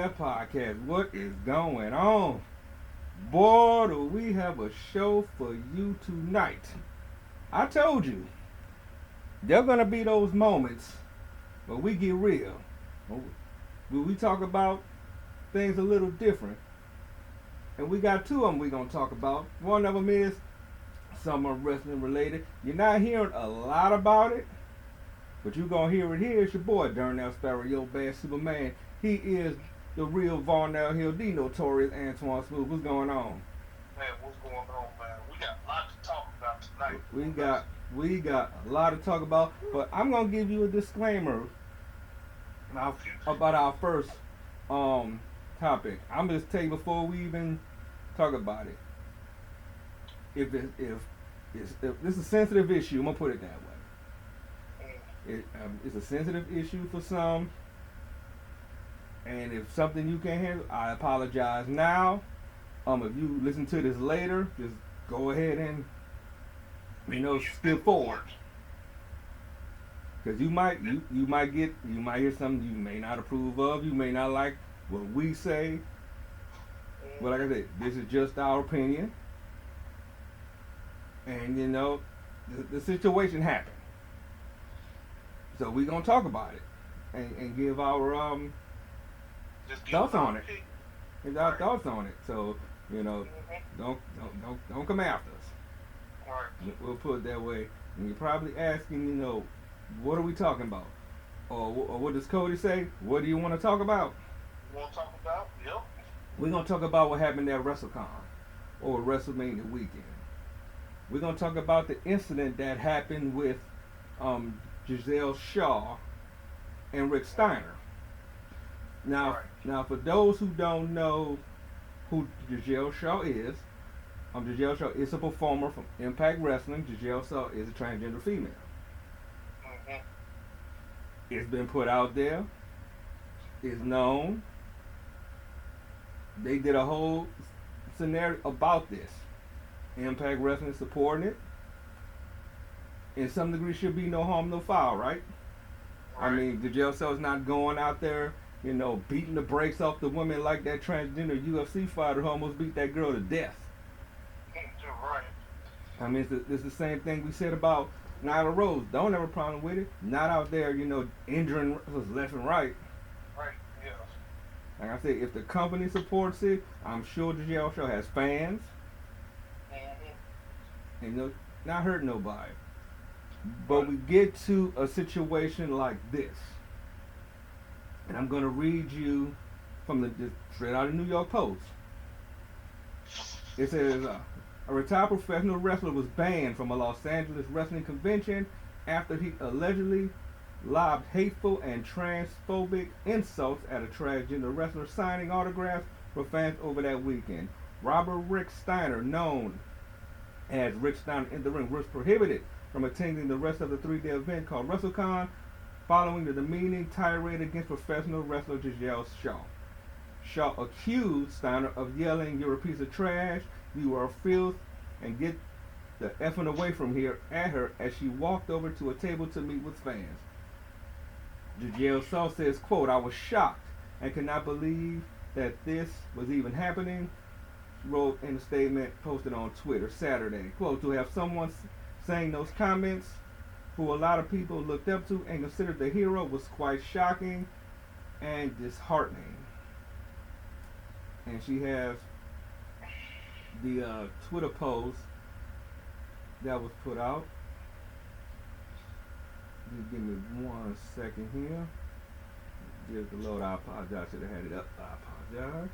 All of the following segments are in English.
That podcast. What is going on? Boy, do we have a show for you tonight. I told you, there are going to be those moments where we get real. Where we talk about things a little different. And we got two of them we're going to talk about. One of them is something wrestling related. You're not hearing a lot about it, but you're going to hear it here. It's your boy, Darnell Sparrow, your bad Superman. He is the real Varnell Hill, the notorious Antoine Smooth. What's going on? Man, what's going on, man? We got a lot to talk about tonight. We got a lot to talk about, but I'm gonna give you a disclaimer about our first topic. I'm just tell you before we even talk about it. If this is a sensitive issue, I'm gonna put it that way. It's a sensitive issue for some, and if something you can't handle, I apologize now. If you listen to this later, just go ahead and skip forward, because you might hear something you may not approve of, you may not like what we say. But like I said, this is just our opinion, and the situation happened, so we're gonna talk about it and give our thoughts on it. Give our thoughts on it. So don't come after us. We'll put it that way. And you're probably asking, what are we talking about? Or what does Cody say? What do you want to talk about? You want to talk about? Yep. We're going to talk about what happened at WrestleCon or WrestleMania weekend. We're going to talk about the incident that happened with Giselle Shaw and Rick Steiner. Now, for those who don't know who Giselle Shaw is a performer from Impact Wrestling. Giselle Shaw is a transgender female. Mm-hmm. It's been put out there. It's known. They did a whole scenario about this. Impact Wrestling supporting it. In some degree, should be no harm, no foul, right? I mean, Giselle Shaw's not going out there, beating the brakes off the women like that transgender UFC fighter who almost beat that girl to death. Right. I mean, it's the same thing we said about Nyla Rose. Don't have a problem with it. Not out there, injuring wrestlers left and right. Right, yes. Like I said, if the company supports it, I'm sure Giselle Shaw has fans. Mm-hmm. And not hurt nobody. But we get to a situation like this. And I'm going to read you from the straight out of the New York Post. It says, a retired professional wrestler was banned from a Los Angeles wrestling convention after he allegedly lobbed hateful and transphobic insults at a transgender wrestler signing autographs for fans over that weekend. Robert Rick Steiner, known as Rick Steiner in the Ring, was prohibited from attending the rest of the 3-day event called WrestleCon following the demeaning tirade against professional wrestler Giselle Shaw. Shaw accused Steiner of yelling, "You're a piece of trash, you are filth, and get the effing away from here," at her as she walked over to a table to meet with fans. Giselle Shaw says, quote, "I was shocked and could not believe that this was even happening," she wrote in a statement posted on Twitter Saturday. Quote, "To have someone saying those comments who a lot of people looked up to and considered the hero was quite shocking and disheartening." And she has the Twitter post that was put out. Just give me 1 second here. Give the load. I apologize. Should have had it up. I apologize.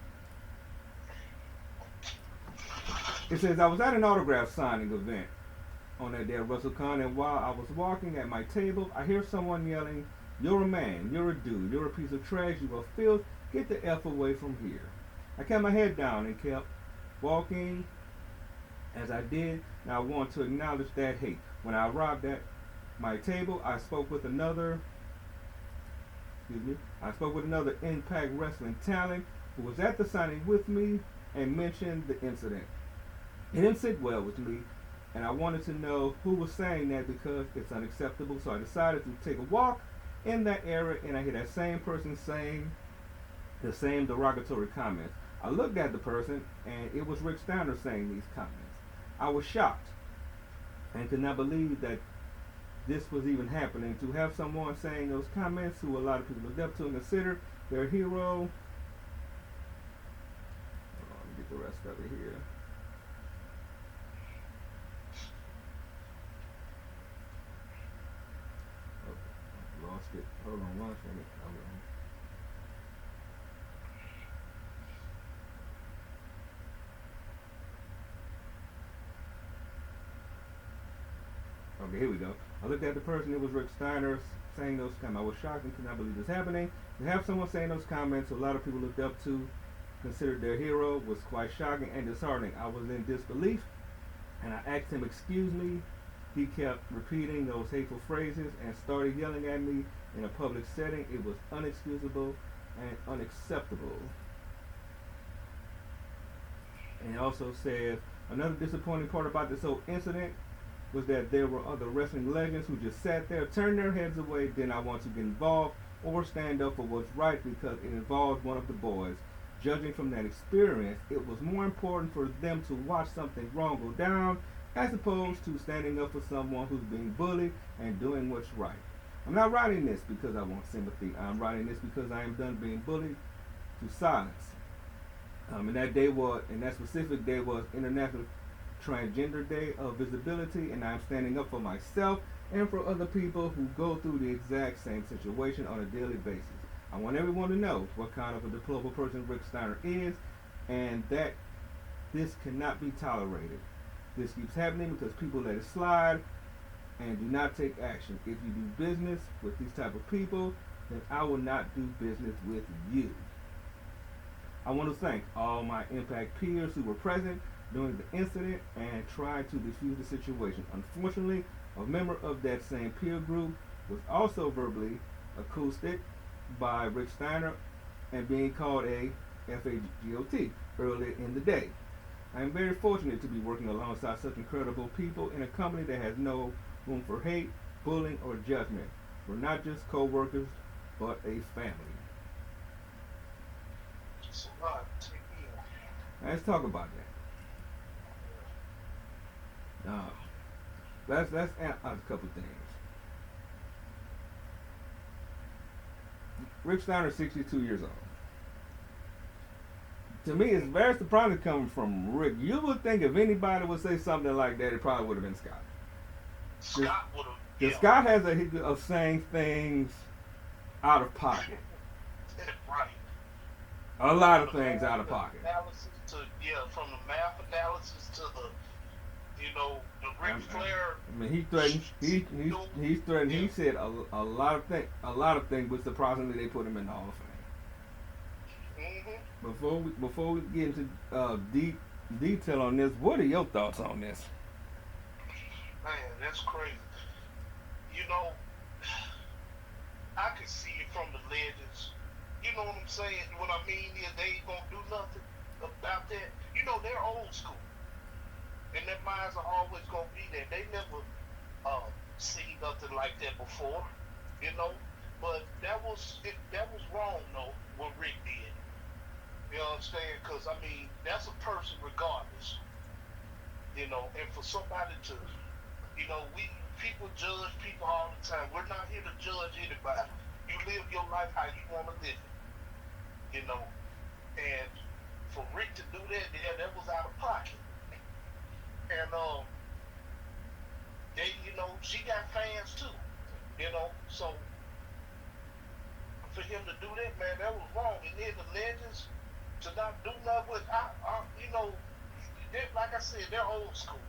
It says, "I was at an autograph signing event on that day at WrestleCon, and while I was walking at my table, I hear someone yelling, 'You're a man, you're a dude, you're a piece of trash, you are filth, get the F away from here.' I kept my head down and kept walking as I did, and I want to acknowledge that hate. When I arrived at my table, I spoke with another Impact Wrestling talent who was at the signing with me and mentioned the incident. It didn't sit well with me, and I wanted to know who was saying that because it's unacceptable, so I decided to take a walk in that area, and I hear that same person saying the same derogatory comments. I looked at the person, and it was Rick Steiner saying these comments. I was shocked and could not believe that this was even happening. To have someone saying those comments who a lot of people looked up to and consider their hero. Hold on, let me get the rest of it here. Oh, lost it. Hold on one second. Okay, here we go. I looked at the person, it was Rick Steiner saying those comments. I was shocked and could not believe this happening. To have someone saying those comments who a lot of people looked up to, considered their hero, was quite shocking and disheartening. I was in disbelief, and I asked him, excuse me. He kept repeating those hateful phrases and started yelling at me in a public setting. It was unexcusable and unacceptable. And he also said, another disappointing part about this whole incident was that there were other wrestling legends who just sat there, turned their heads away, did not want to get involved or stand up for what's right because it involved one of the boys. Judging from that experience, it was more important for them to watch something wrong go down as opposed to standing up for someone who's being bullied and doing what's right. I'm not writing this because I want sympathy. I'm writing this because I am done being bullied to silence. And that specific day was International Transgender Day of Visibility, and I'm standing up for myself and for other people who go through the exact same situation on a daily basis. I want everyone to know what kind of a deplorable person Rick Steiner is, and that this cannot be tolerated. This keeps happening because people let it slide and do not take action. If you do business with these type of people, then I will not do business with you. I want to thank all my Impact peers who were present during the incident and tried to defuse the situation. Unfortunately, a member of that same peer group was also verbally accosted by Rick Steiner and being called a FAGOT earlier in the day. I am very fortunate to be working alongside such incredible people in a company that has no room for hate, bullying, or judgment. We're not just co-workers, but a family. Let's talk about that. Let's add a couple things. Rick Steiner, 62 years old. To me, it's very surprising coming from Rick. You would think if anybody would say something like that, it probably would have been Scott. Scott would have. Yeah. Scott has a history of saying things out of pocket. Right. A lot of things out of pocket. Analysis to, from the math analysis to the, the Ric Flair. I mean, he threatened. He threatened. He said a lot of things, but surprisingly, they put him in the Hall of Fame. Before we get into deep detail on this, what are your thoughts on this? Man, that's crazy. I can see it from the legends. You know what I'm saying? What I mean is they ain't gonna do nothing about that. They're old school, and their minds are always gonna be there. They never seen nothing like that before, But that was wrong though. What Rick did. You understand? Because that's a person regardless. And for somebody to, people judge people all the time. We're not here to judge anybody. You live your life how you want to live it. And for Rick to do that, that was out of pocket. And she got fans too. So for him to do that, man, that was wrong. And then the legends to not do nothing with, like I said, they're old school.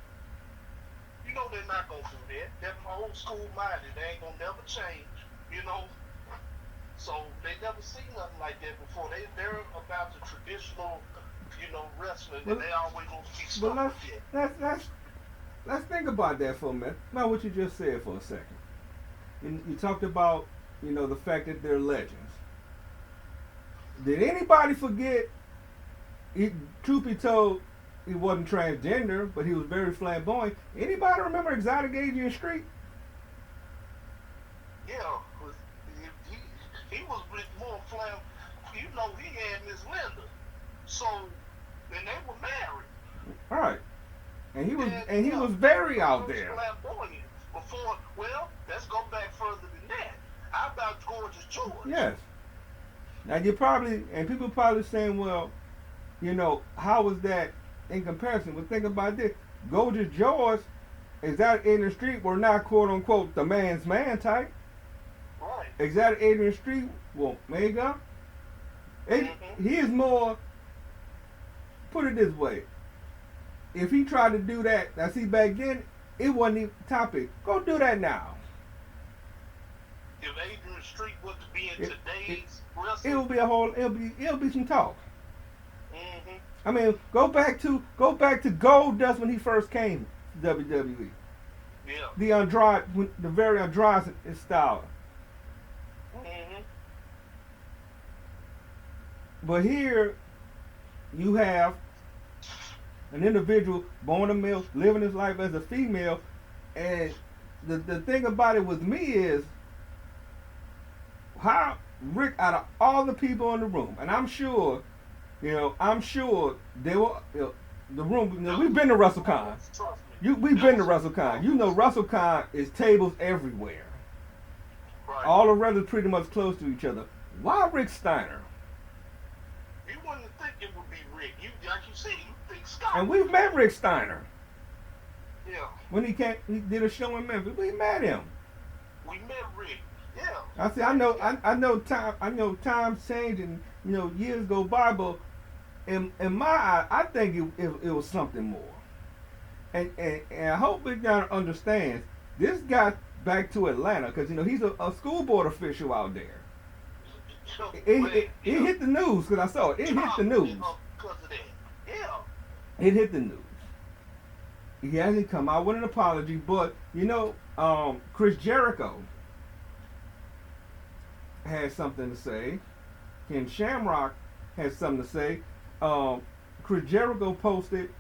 They're not gonna do that. They're old school minded. They ain't gonna never change. So they never seen nothing like that before. They're about the traditional, wrestling, and they always gonna keep stuff with that. Let's think about that for a minute. Not what you just said for a second. You talked about, the fact that they're legends. Did anybody forget? Truth be told, he wasn't transgender, but he was very flamboyant. Anybody remember Exotic Adrian Street? Yeah, he was more flamboyant. know, he had Miss Linda. So, and they were married. All right. And he Yeah, was very so out it was there. flamboyant. Before, well, let's go back further than that. How about Gorgeous George? Yes. Now people probably saying, well, how was that in comparison? Well, think about this. Gorgeous George is that in the street were not quote unquote the man's man type. Right. Is that in the street? Well, mega. He is more. Put it this way. If he tried to do that, now see back then, it wasn't even topic. Go do that now. If Adrian Street was to be in today's wrestling, It'll be a whole. It'll be some talk. mm-hmm. I mean, go back to Goldust when he first came to WWE. Yeah. The very Andrade style. Mm-hmm. But here, you have an individual born a male, living his life as a female, and the thing about it with me is how Rick, out of all the people in the room, and I'm sure they were the room. We've been to WrestleCon. We've been to WrestleCon. WrestleCon is tables everywhere. Right. All the wrestlers pretty much close to each other. Why Rick Steiner? You wouldn't think it would be Rick. Like you said, you think Scott. And we've met Rick Steiner. Yeah. When he did a show in Memphis. We met him. We met Rick. Yeah. I see. I know times change and years go by, but in my eye, I think it was something more. And I hope Big John understands. This got back to Atlanta because he's a school board official out there. It hit the news because I saw it. It hit the news. Because of that. Yeah. It hit the news. He hasn't come out with an apology, but Chris Jericho has something to say. Ken Shamrock has something to say. Chris Jericho posted,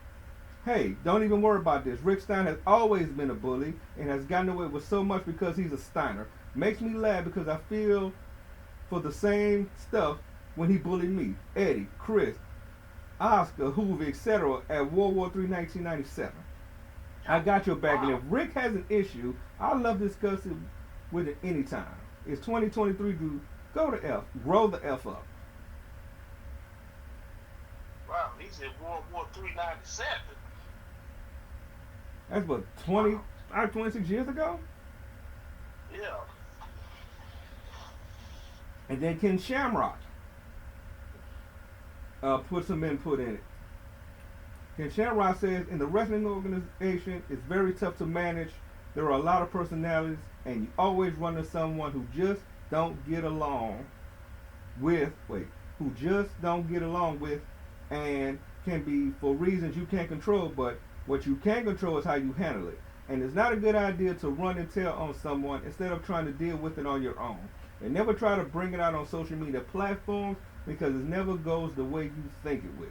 "Hey, don't even worry about this. Rick Steiner has always been a bully and has gotten away with so much because he's a Steiner. Makes me laugh because I feel for the same stuff when he bullied me, Eddie, Chris, Oscar, Hoover, etc. at World War III 1997. I got your back, and if Rick has an issue, I'd love to discuss it with it anytime. It's 2023, dude. Go to F. Grow the F up." Wow, he said World War III 97. That's what, 26 years ago? Yeah. And then Ken Shamrock put some input in it. Ken Shamrock says, "In the wrestling organization, it's very tough to manage. There are a lot of personalities, and you always run into someone who just don't get along with, and can be for reasons you can't control, but what you can control is how you handle it. And it's not a good idea to run and tell on someone instead of trying to deal with it on your own. And never try to bring it out on social media platforms because it never goes the way you think it will."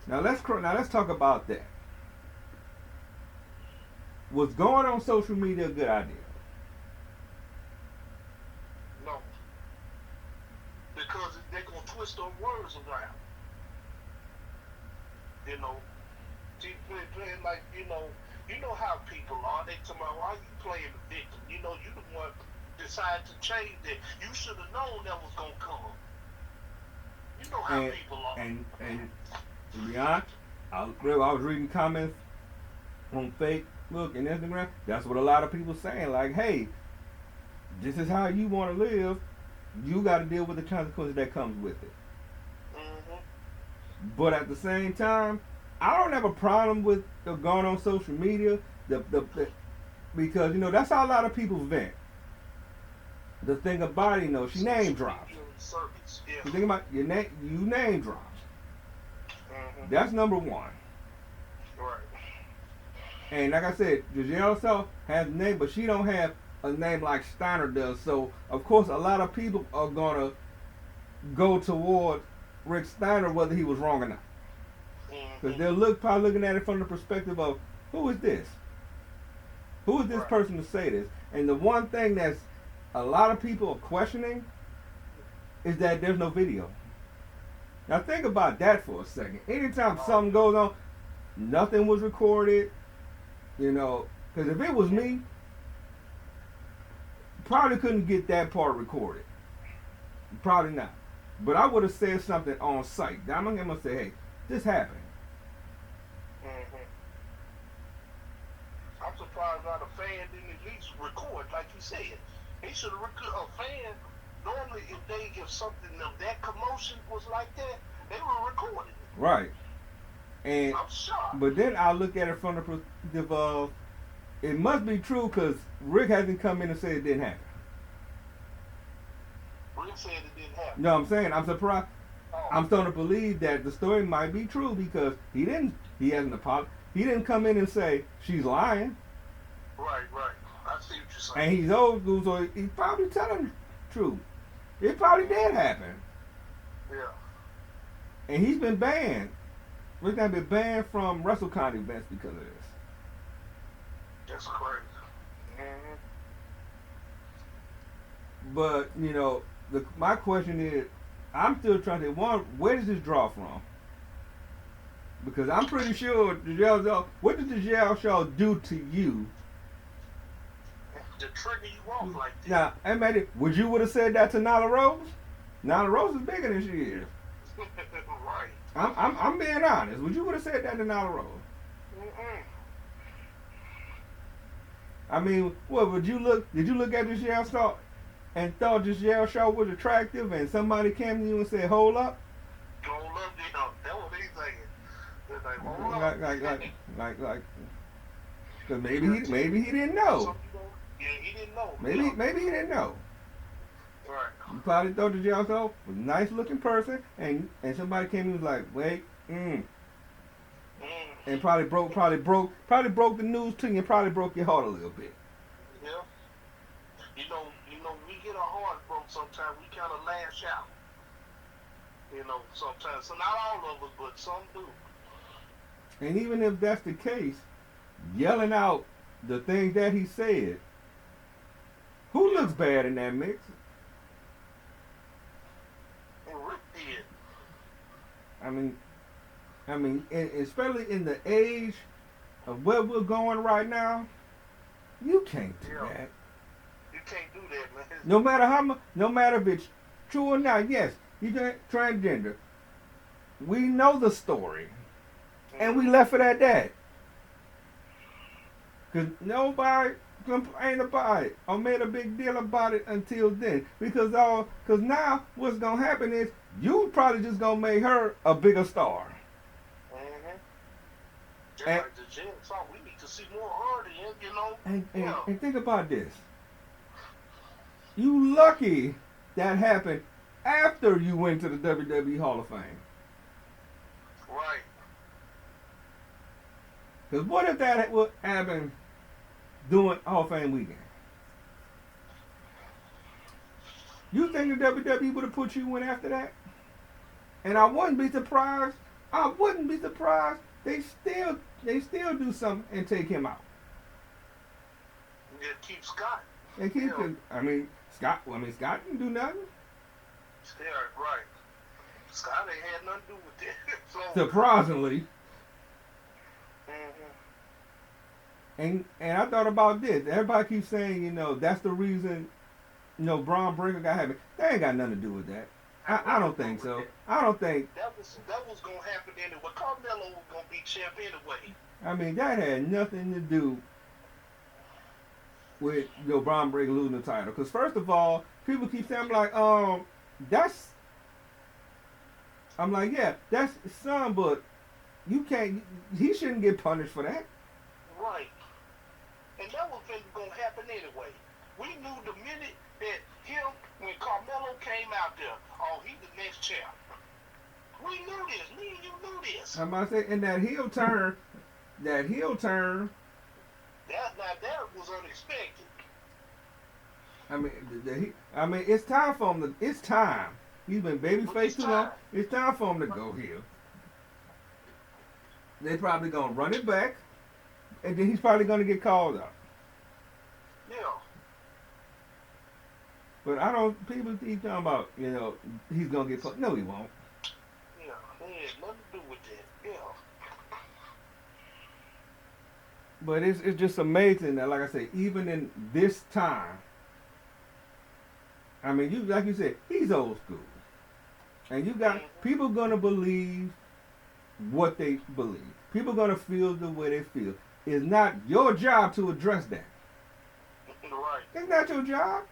Now let's talk about that. Was going on social media a good idea? No. Because they're going to twist those words around. Playing like, you know how people are. They tell me, "Why are you playing the victim? You the one decided to change it. You should have known that was going to come." You know how people are. And to be honest, I was reading comments on Facebook and Instagram. That's what a lot of people saying. Like, hey, this is how you want to live. You got to deal with the consequences that comes with it. Mm-hmm. But at the same time, I don't have a problem with going on social media. Because that's how a lot of people vent. The thing about it, she name drops. Yeah. The thing about you name drops. Mm-hmm. That's number one. Right. And like I said, Giselle herself has a name, but she don't have a name like Steiner does. So of course, a lot of people are gonna go toward Rick Steiner whether he was wrong or not, because they're probably looking at it from the perspective of who is this? Who is this person to say this? And the one thing that's a lot of people are questioning is that there's no video. Now think about that for a second. Anytime Oh, something goes on, nothing was recorded. You know, because if it was me, probably couldn't get that part recorded. Probably not. But I would have said something on site. I'm gonna say, hey, this happened. hmm I'm surprised not a fan didn't at least record, like you said. He should have recorded. A fan normally, if something of that commotion was like that, they would record it. Right. And I'm shocked. but then I look at it from the perspective of it must be true because Rick hasn't come in and said it didn't happen. Rick said it didn't You happen. know what I'm saying? I'm surprised. Oh, I'm starting to believe that the story might be true because he didn't. He hasn't apologized. He didn't come in and say she's lying, right. I see what you're saying. and he's old school, so he's probably telling the truth. It probably did happen, Yeah. and he's been banned. Rick's gonna be banned from WrestleCon events because of this. That's crazy. Mm-hmm. But you know, my question is, I'm still trying to one. Where does this draw from? Because I'm pretty sure Giselle. What did Giselle Show do to you? To trigger you off like that. Now, Eddie, would you would have said that to Nyla Rose? Nyla Rose is bigger than she is. Right. I'm being honest. Would you would have said that to Nyla Rose? Mm-mm. I mean, what would you look? Did you look at Giselle Shaw and thought Giselle Shaw was attractive, and somebody came to you and said, "Hold up"? Hold up, that's what they saying. They're like, hold up. Like, because maybe he didn't know. Yeah, he didn't know. Maybe he didn't know. Right. You probably thought Giselle Shaw was a nice looking person, and somebody came and was like, "Wait, and probably broke the news to you, and probably broke your heart a little bit." Yeah. You know, we get our heart broke sometimes. We kind of lash out. Sometimes. So not all of us, but some do. And even if that's the case, yelling out the things that he said, who looks bad in that mix? And Rick did. I mean, especially in the age of where we're going right now, you can't do that. You can't do that, man. No matter if it's true or not. Yes, you're transgender. We know the story, and we left it at that. Cause nobody complained about it or made a big deal about it until then. Because now what's gonna happen is you probably just gonna make her a bigger star. Mm-hmm. Just like the Jen song, we need to see more of her, And think about this. You lucky that happened after you went to the WWE Hall of Fame. Right. Because what if that would happen during Hall of Fame weekend? You think the WWE would have put you in after that? And I wouldn't be surprised. They still do something and take him out. Yeah, keep Scott. And keep him. Scott didn't do nothing. Yeah, right. Scott ain't had nothing to do with that. So, Surprisingly. mm-hmm. And I thought about this. Everybody keeps saying, that's the reason, Braun Breaker got happy. That ain't got nothing to do with that. I don't think so. I don't think. That was gonna happen anyway. Carmelo was gonna be champ anyway. I mean, that had nothing to do with Braun Breaker losing the title. Because first of all, people keep saying that's his son, but you can't. He shouldn't get punished for that. Right. And that was gonna happen anyway. We knew the minute that when Carmelo came out there, he's the next champ. We knew this. Me and you knew this. I'm about to say, and that heel turn. That was unexpected. I mean, it's time for him to. It's time. He's been babyface too long. It's time for him to go heel. They're probably gonna run it back, and then he's probably gonna get called out. Yeah. But I don't. People keep talking about, he's gonna get put. No, he won't. Yeah, it had nothing to do with that. Yeah. But it's just amazing that, like I say, even in this time, I mean, you like you said, he's old school, and you got Mm-hmm. people gonna believe what they believe. People gonna feel the way they feel. It's not your job to address that. Right. It's not your job.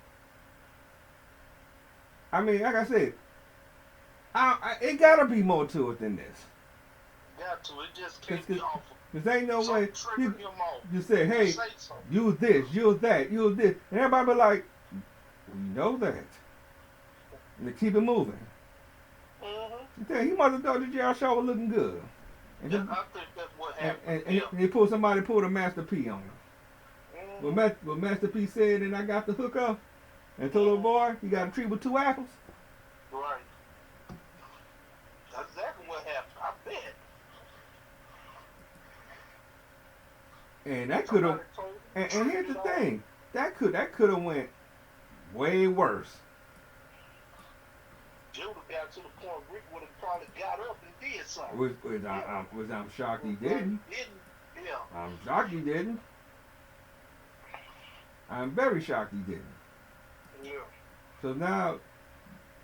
I mean, like I said, it gotta be more to it than this. Got to. It just can't be awful. Cause ain't no way Something tripping him off. you say, Just hey, say something. use this, use that, use this, and everybody be like, we know that, and they keep it moving. Mm-hmm. He must have thought the jail show was looking good. And, Yeah, I think that's what happened. and Yeah. they somebody pulled a Master P on him. What Master P said, and I got the hook up, and told the boy, you got a tree with 2 apples. Right. That's exactly what happened. I bet. And that could have. And here's the thing, that could have went way worse. It would have got to the point Rick would have probably got up and did something. I'm shocked he didn't. Yeah. I'm shocked he didn't. I'm very shocked he didn't. Yeah. So now,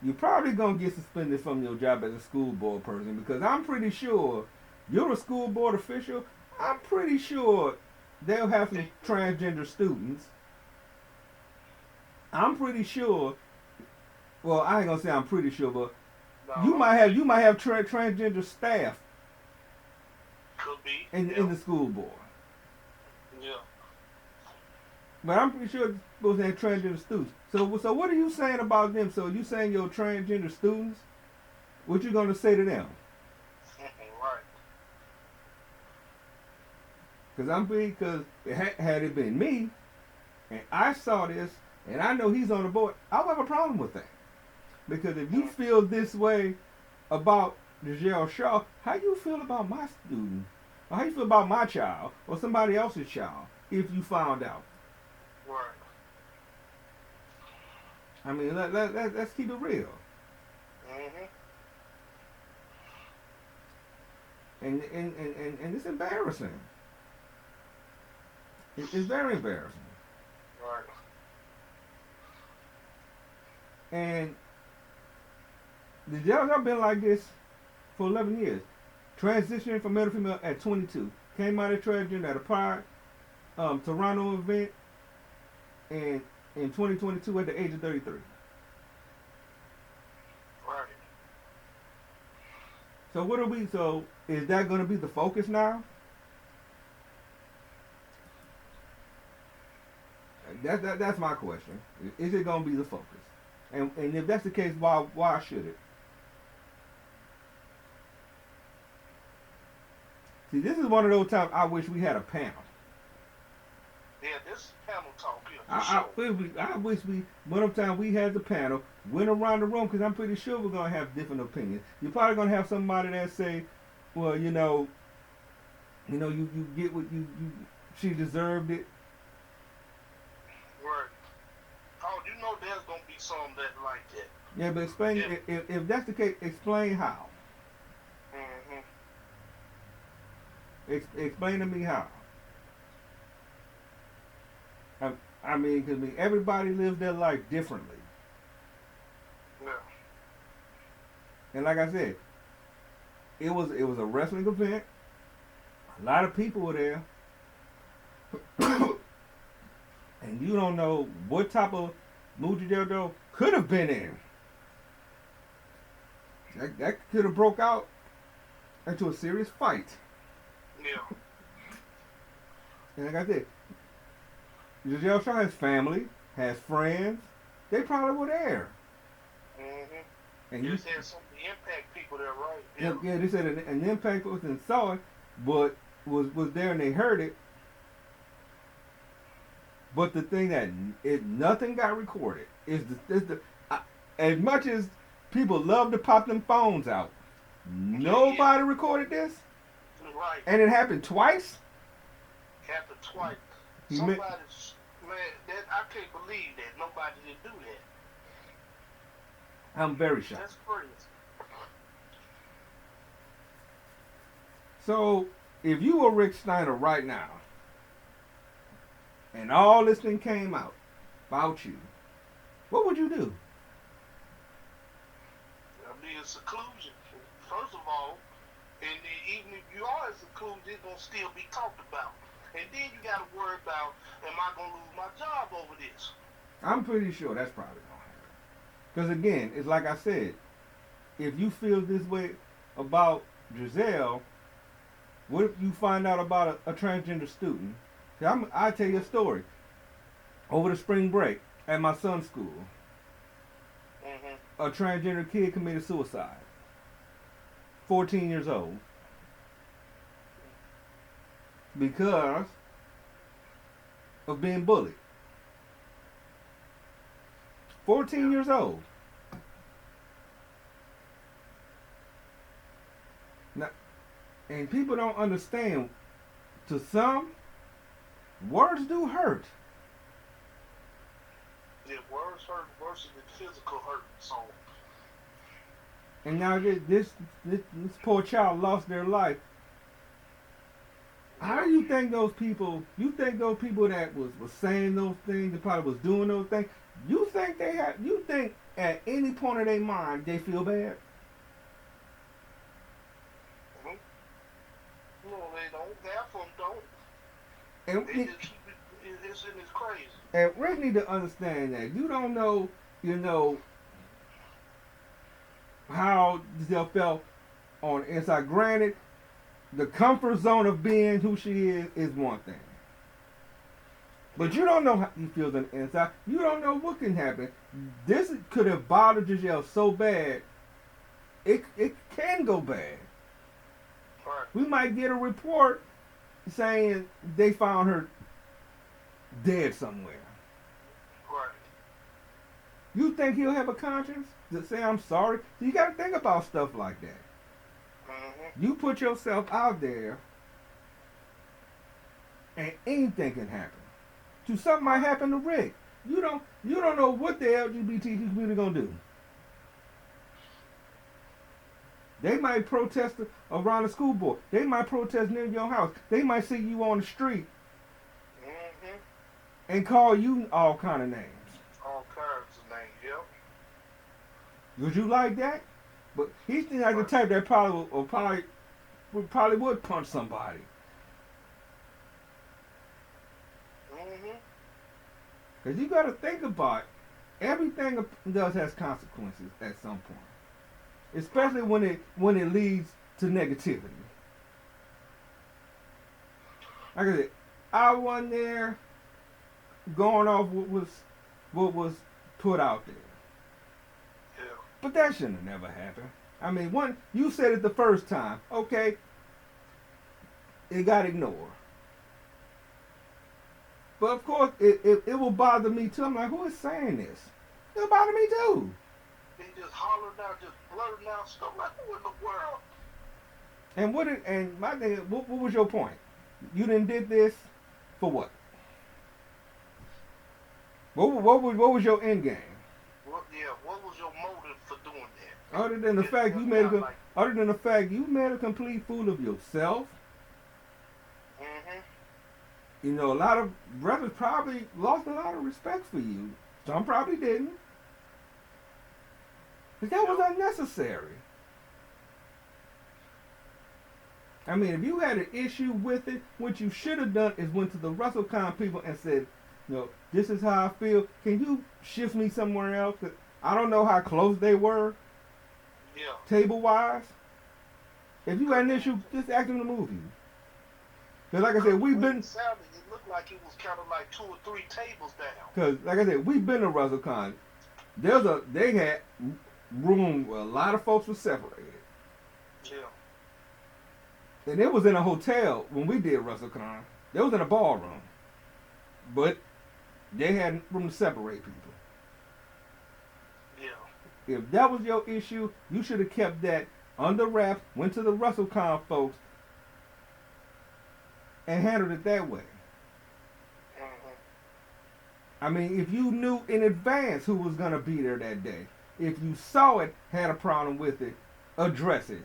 you're probably going to get suspended from your job as a school board person, because I'm pretty sure you're a school board official. I'm pretty sure they'll have some transgender students. I'm pretty sure. Well, I ain't gonna say I'm pretty sure, but No, you might have transgender staff could be. in the school board. Yeah. But I'm pretty sure it's supposed to have transgender students. So what are you saying about them? So you saying your transgender students? What you gonna say to them? Right. Because had it been me, and I saw this, and I know he's on the board, I would have a problem with that. Because if you feel this way about Giselle Shaw, how you feel about my student? Or how you feel about my child or somebody else's child if you found out? Right. I mean, let's keep it real. Mm-hmm. And it's embarrassing. It's very embarrassing. Right. And the jails have been like this for 11 years. Transitioning from male to female at 22. Came out of transgender at a Pride Toronto event and in 2022 at the age of 33. Right. So is that going to be the focus now? That's my question. Is it going to be the focus? And if that's the case, why should it? See, this is one of those times I wish we had a panel. Yeah, this is panel talk here. I wish one of the times we had the panel, went around the room, because I'm pretty sure we're going to have different opinions. You're probably going to have somebody that say, well, you get what she deserved it. Right. Oh, you know there's going to be some that like that. Yeah, but explain, Yeah. if that's the case, explain how. Mm-hmm. Explain to me how. I mean, because everybody lives their life differently. Yeah. And like I said, it was a wrestling event. A lot of people were there. And you don't know what type of mood Giselle could have been in. That could have broke out into a serious fight. Yeah. And like I said, Giselle Shaw has family, has friends. They probably were there. Mm-hmm. And You you just had some of the impact people there, right? yeah, they said an impact person saw it, but was there and they heard it. But the thing that nothing got recorded is as much as people love to pop them phones out, nobody recorded this, Right. and it happened twice. Happened twice. He Somebody's man, that I can't believe that nobody did do that. I'm very shocked. That's crazy. So, if you were Rick Steiner right now, and all this thing came out about you, what would you do? I mean, seclusion. First of all, and then even if you are in seclusion, it's gonna still be talked about. And then you gotta worry about, am I gonna lose my job over this? I'm pretty sure that's probably going to happen. Because again, it's like I said, if you feel this way about Giselle, what if you find out about a transgender student? I'll tell you a story. Over the spring break at my son's school, Mm-hmm. a transgender kid committed suicide. 14 years old. Because of being bullied. 14 years old. Now, and people don't understand, to some, words do hurt. Yeah, words hurt worse than physical hurt. So, And now this poor child lost their life. How do you think those people, that was saying those things, that probably was doing those things, you think at any point of their mind they feel bad? no, they don't. Half of them don't. And They just keep it's crazy. And Rick need to understand that you don't know, how Giselle felt on the inside. Granted, the comfort zone of being who she is one thing. But you don't know how he feels on the inside. You don't know what can happen. This could have bothered Giselle so bad, it can go bad. Right. We might get a report saying they found her dead somewhere. Right. You think he'll have a conscience to say I'm sorry? So you got to think about stuff like that. Mm-hmm. You put yourself out there, and anything can happen. So something might happen to Rick. You don't know what the LGBT community gonna do. They might protest around the school board. They might protest near your house. They might see you on the street Mm-hmm. and call you all kind of names. All kinds of names, yep. Would you like that? But he's like the type that probably would punch somebody. Mm-hmm. Because you got to think about it. Everything does has consequences at some point, especially when it leads to negativity. Like I said, I wasn't there going off what was put out there. Yeah. But that shouldn't have never happened. I mean, you said it the first time, okay? It got ignored. But of course, it will bother me too. I'm like, who is saying this? It'll bother me too. They just hollering out, just blurting out stuff like, who in the world? And my thing, what was your point? You didn't did this for what? What was your end game? What was your motive for doing that? Other than the fact you made a complete fool of yourself. Mm-hmm. A lot of brothers probably lost a lot of respect for you. Some probably didn't. But that was unnecessary. I mean, if you had an issue with it, what you should have done is went to the WrestleCon people and said, this is how I feel. Can you shift me somewhere else? 'Cause I don't know how close they were, Yeah. table-wise. If you had an issue, just act them to move you. Because like I said, It looked like it was kind of like 2 or 3 tables down. Because like I said, we've been to WrestleCon. They had room where a lot of folks were separated. Yeah. And it was in a hotel when we did WrestleCon. They was in a ballroom. But they had room to separate people. Yeah. If that was your issue, you should have kept that under wraps, went to the WrestleCon folks, and handled it that way. Mm-hmm. I mean, if you knew in advance who was going to be there that day, if you saw it, had a problem with it, address it.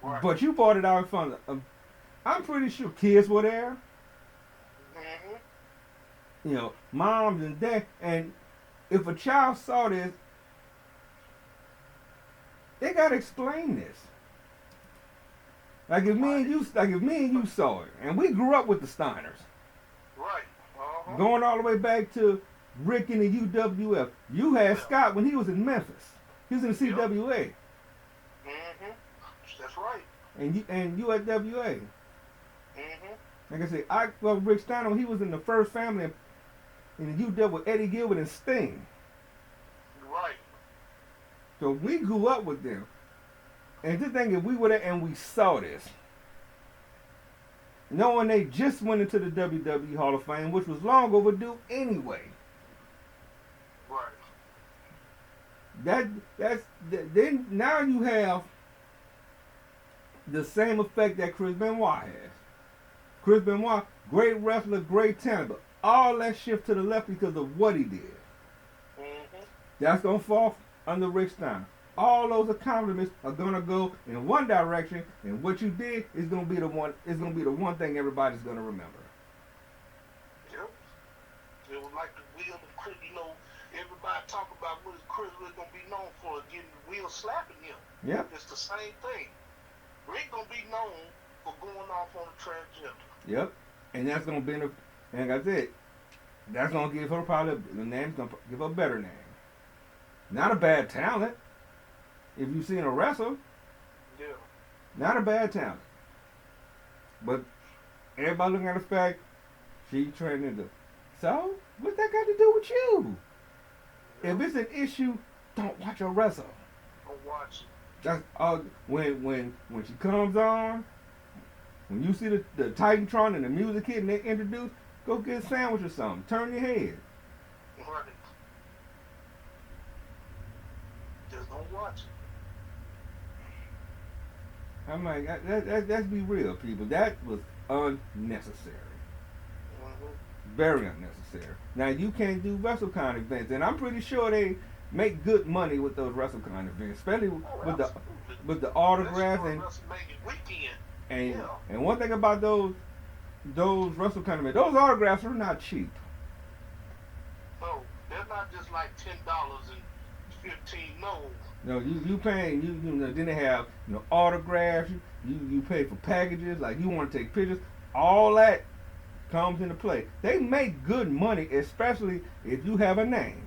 Right. But you brought it out in front of. I'm pretty sure kids were there. Mm-hmm. You know, moms and dad. And if a child saw this, they gotta explain this. Like if me and you saw it, and we grew up with the Steiners, Right. Uh-huh. going all the way back to Rick in the UWF. You had Scott when he was in Memphis. He was in CWA. Mm-hmm. That's right. And you at WA. Mm-hmm. Like I said, I love Rick Steiner when he was in the first family in the UW with Eddie Gilbert and Sting. Right. So we grew up with them. And just think if we were there and we saw this, knowing they just went into the WWE Hall of Fame, which was long overdue anyway. Right. Then now you have the same effect that Chris Benoit has. Chris Benoit, great wrestler, great talent, but all that shift to the left because of what he did. Mm-hmm. That's gonna fall under Rick Steiner. All those accomplishments are gonna go in one direction, and what you did is gonna be the one. Is gonna be the one thing everybody's gonna remember. Yep. It was like the wheel of Chris. You know, everybody talk about what is Chris really gonna be known for, getting the wheel slapping him. Yep. It's the same thing. Rick gonna be known for going off on a transgender. Yep. And that's gonna be, and like I said, that's gonna give her probably the name's gonna give her a better name. Not a bad talent. If you've seen her wrestle, Yeah. not a bad talent. But everybody looking at the fact she turned into. So what's that got to do with you? If it's an issue, don't watch her wrestle. Don't watch it. That's all. When she comes on, when you see the Titantron and the music hit and they introduce, go get a sandwich or something. Turn your head. Right. Just don't watch it. I'm like, let's be real, people. That was unnecessary. Mm-hmm. Very unnecessary. Now, you can't do WrestleCon events, and I'm pretty sure they make good money with those WrestleCon events, especially with the autographs and one thing about those WrestleCon events, those autographs are not cheap. No, they're not just like $10 and $15. No, you paying you know, then they have autographs. You pay for packages, like you want to take pictures. All that comes into play. They make good money, especially if you have a name.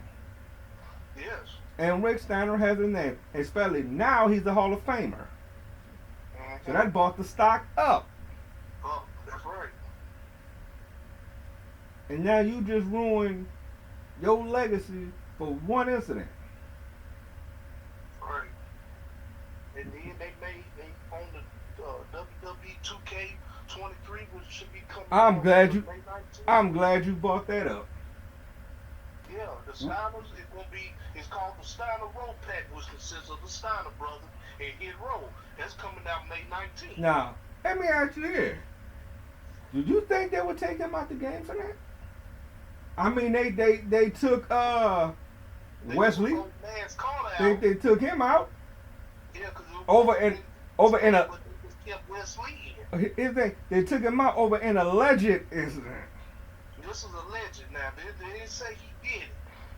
Yes. And Rick Steiner has a name, especially now he's a Hall of Famer. Mm-hmm. So that bought the stock up. Oh, that's right. And now you just ruined your legacy for one incident. Right. And then they on the WWE 2K23, which should be coming. I'm glad you. May 19th. I'm glad you brought that up. Yeah, the Steiners, it's called the Steiner Roll Pack, which consists of the Steiner brothers and Hit Roll. That's coming out May 19th. Now, let me ask you this. Did you think they would take him out the game for that? I mean, they took Wesley. They took him out. Yeah, over in a. Kept Wesley in. They took him out over an alleged incident. This is alleged now. They didn't say he did it.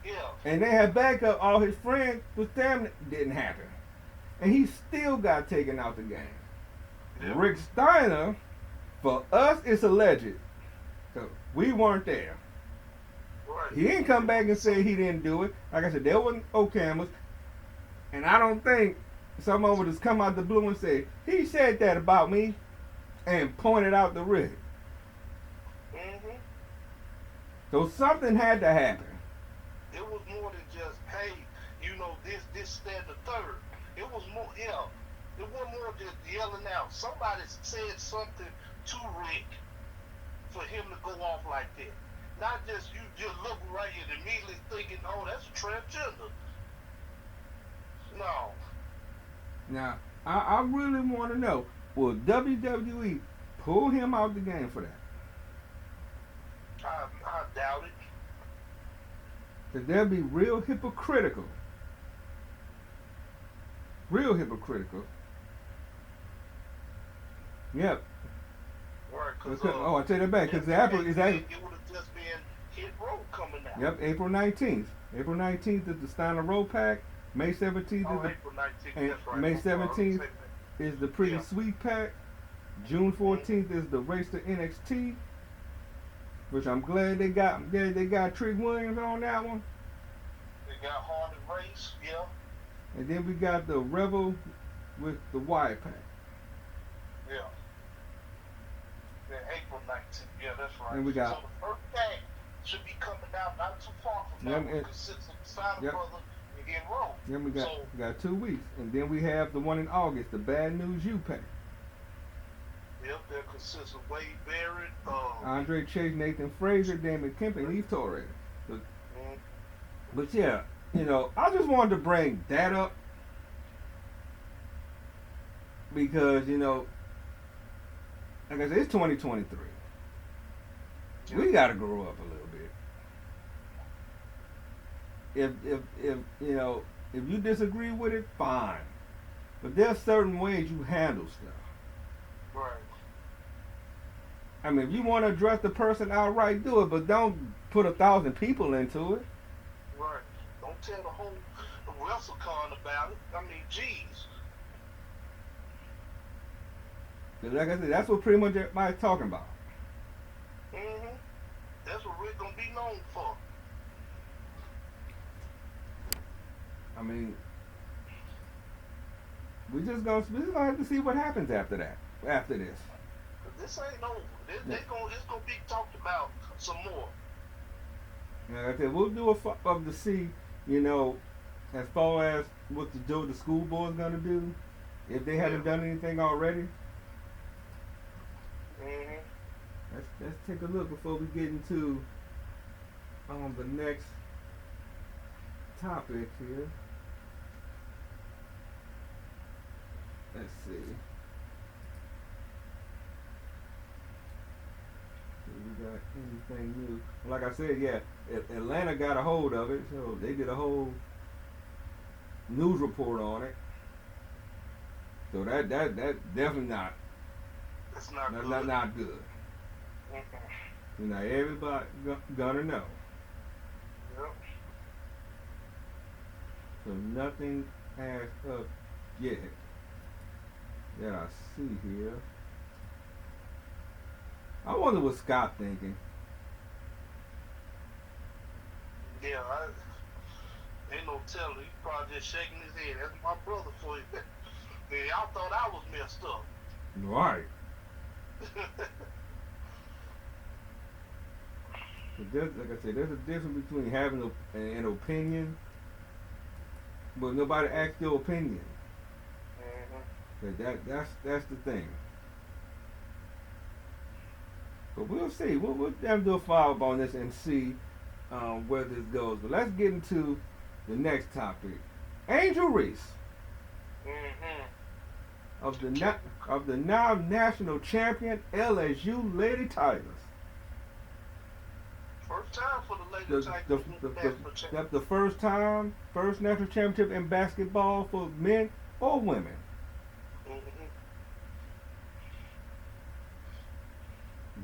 Yeah. And they had backup. All his friends was damn it didn't happen, and he still got taken out the game. Yeah. Rick Steiner, for us, it's alleged. So we weren't there. Right. He didn't come back and say he didn't do it. Like I said, there wasn't no cameras, and I don't think someone would just come out the blue and say he said that about me, and pointed out the Rick. Mm-hmm. So something had to happen. It was more than just, hey, this, that, the third. It was more, yeah. It wasn't more just yelling out. Somebody said something to Rick for him to go off like that. Not just you just look right and immediately thinking, oh, that's a transgender. No. Now, I really want to know, will WWE pull him out the game for that? I doubt it. that they'll be real hypocritical. Real hypocritical. Yep. Right, because I take that back because the Apple is actually. it would have just been Hit Row coming out. Yep, April 19th. April 19th is the Steiner Roll Pack. May 17th is the April 19th. and That's right. May 17th is the Pretty Yeah. Sweet Pack. June 14th is the Race to NXT, which I'm glad they got Trick Williams on that one. They got Hard and Race, yeah. And then we got the Rebel with the Wyatt Pack. Yeah. Then April 19th. Yeah, that's right. And we got. So the first pack should be coming out not too far from now. It consists of the Steiner Brothers and Hit Row. Then we got 2 weeks. And then we have the one in August, the Bad News U Pack. Yep, that consists of Wade Barrett, Andre Chase, Nathan Frazier, Damon Kemp, and Eve Torres. But yeah, I just wanted to bring that up because, like I said, it's 2023. Yep. We got to grow up a little bit. If you disagree with it, fine. But there's certain ways you handle stuff. Right. I mean, if you want to address the person outright, do it, but don't put 1,000 people into it. Right. Don't tell the whole WrestleCon about it. I mean, geez. Like I said, that's what pretty much everybody's talking about. Mm-hmm. That's what we're going to be known for. I mean, we just gonna have to see what happens after this. This ain't over. It's gonna be talked about some more. Like I said, we'll do a fuck-up to see, as far as what the school board's gonna do, if they haven't done anything already. Mm-hmm. Let's take a look before we get into the next topic here. Let's see. We got anything new? Like I said, yeah, Atlanta got a hold of it, so they did a whole news report on it. So that definitely not. It's not good. Not good. Mm-hmm. Everybody gonna know. Yep. So nothing as of yet that I see here. I wonder what Scott thinking. Yeah, ain't no telling. He's probably just shaking his head. That's my brother for you. Man, y'all thought I was messed up. Right. Like I said, there's a difference between having an opinion, but nobody asks your opinion. Mm-hmm. That's the thing. But we'll see. We'll have to do a follow-up on this and see where this goes. But let's get into the next topic. Angel Reese of the now national champion LSU Lady Tigers. First time for the Lady Tigers. The first national championship in basketball for men or women.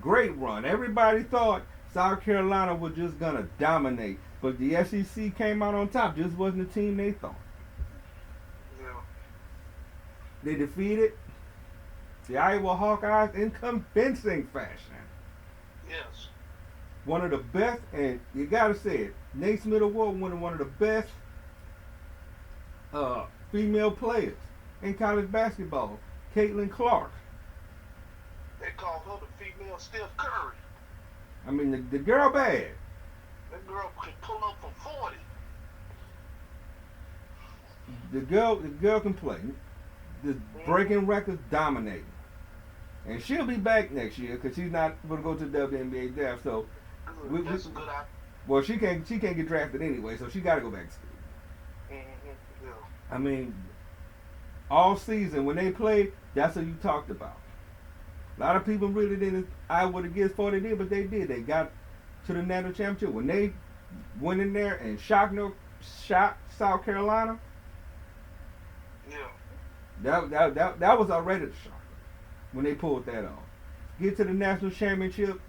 Great run. Everybody thought South Carolina was just gonna dominate, but the SEC came out on top. Just wasn't the team they thought. Yeah. They defeated the Iowa Hawkeyes in convincing fashion. Yes. One of the best, and you gotta say it, Naismith Award winning, one of the best female players in college basketball, Caitlin Clark. They call her the female Steph Curry. I mean, the girl bad. That girl can pull up from 40. The girl can play. Just breaking records, dominating. And she'll be back next year because she's not going to go to the WNBA draft. So, That's a good idea. Well, she can't get drafted anyway, so she got to go back to school. Mm-hmm. Yeah. I mean, all season when they played, that's what you talked about. A lot of people really didn't. I would have guessed 40 did, but they did. They got to the national championship. When they went in there and shot South Carolina. Yeah. That was already the shock when they pulled that off. Get to the national championship.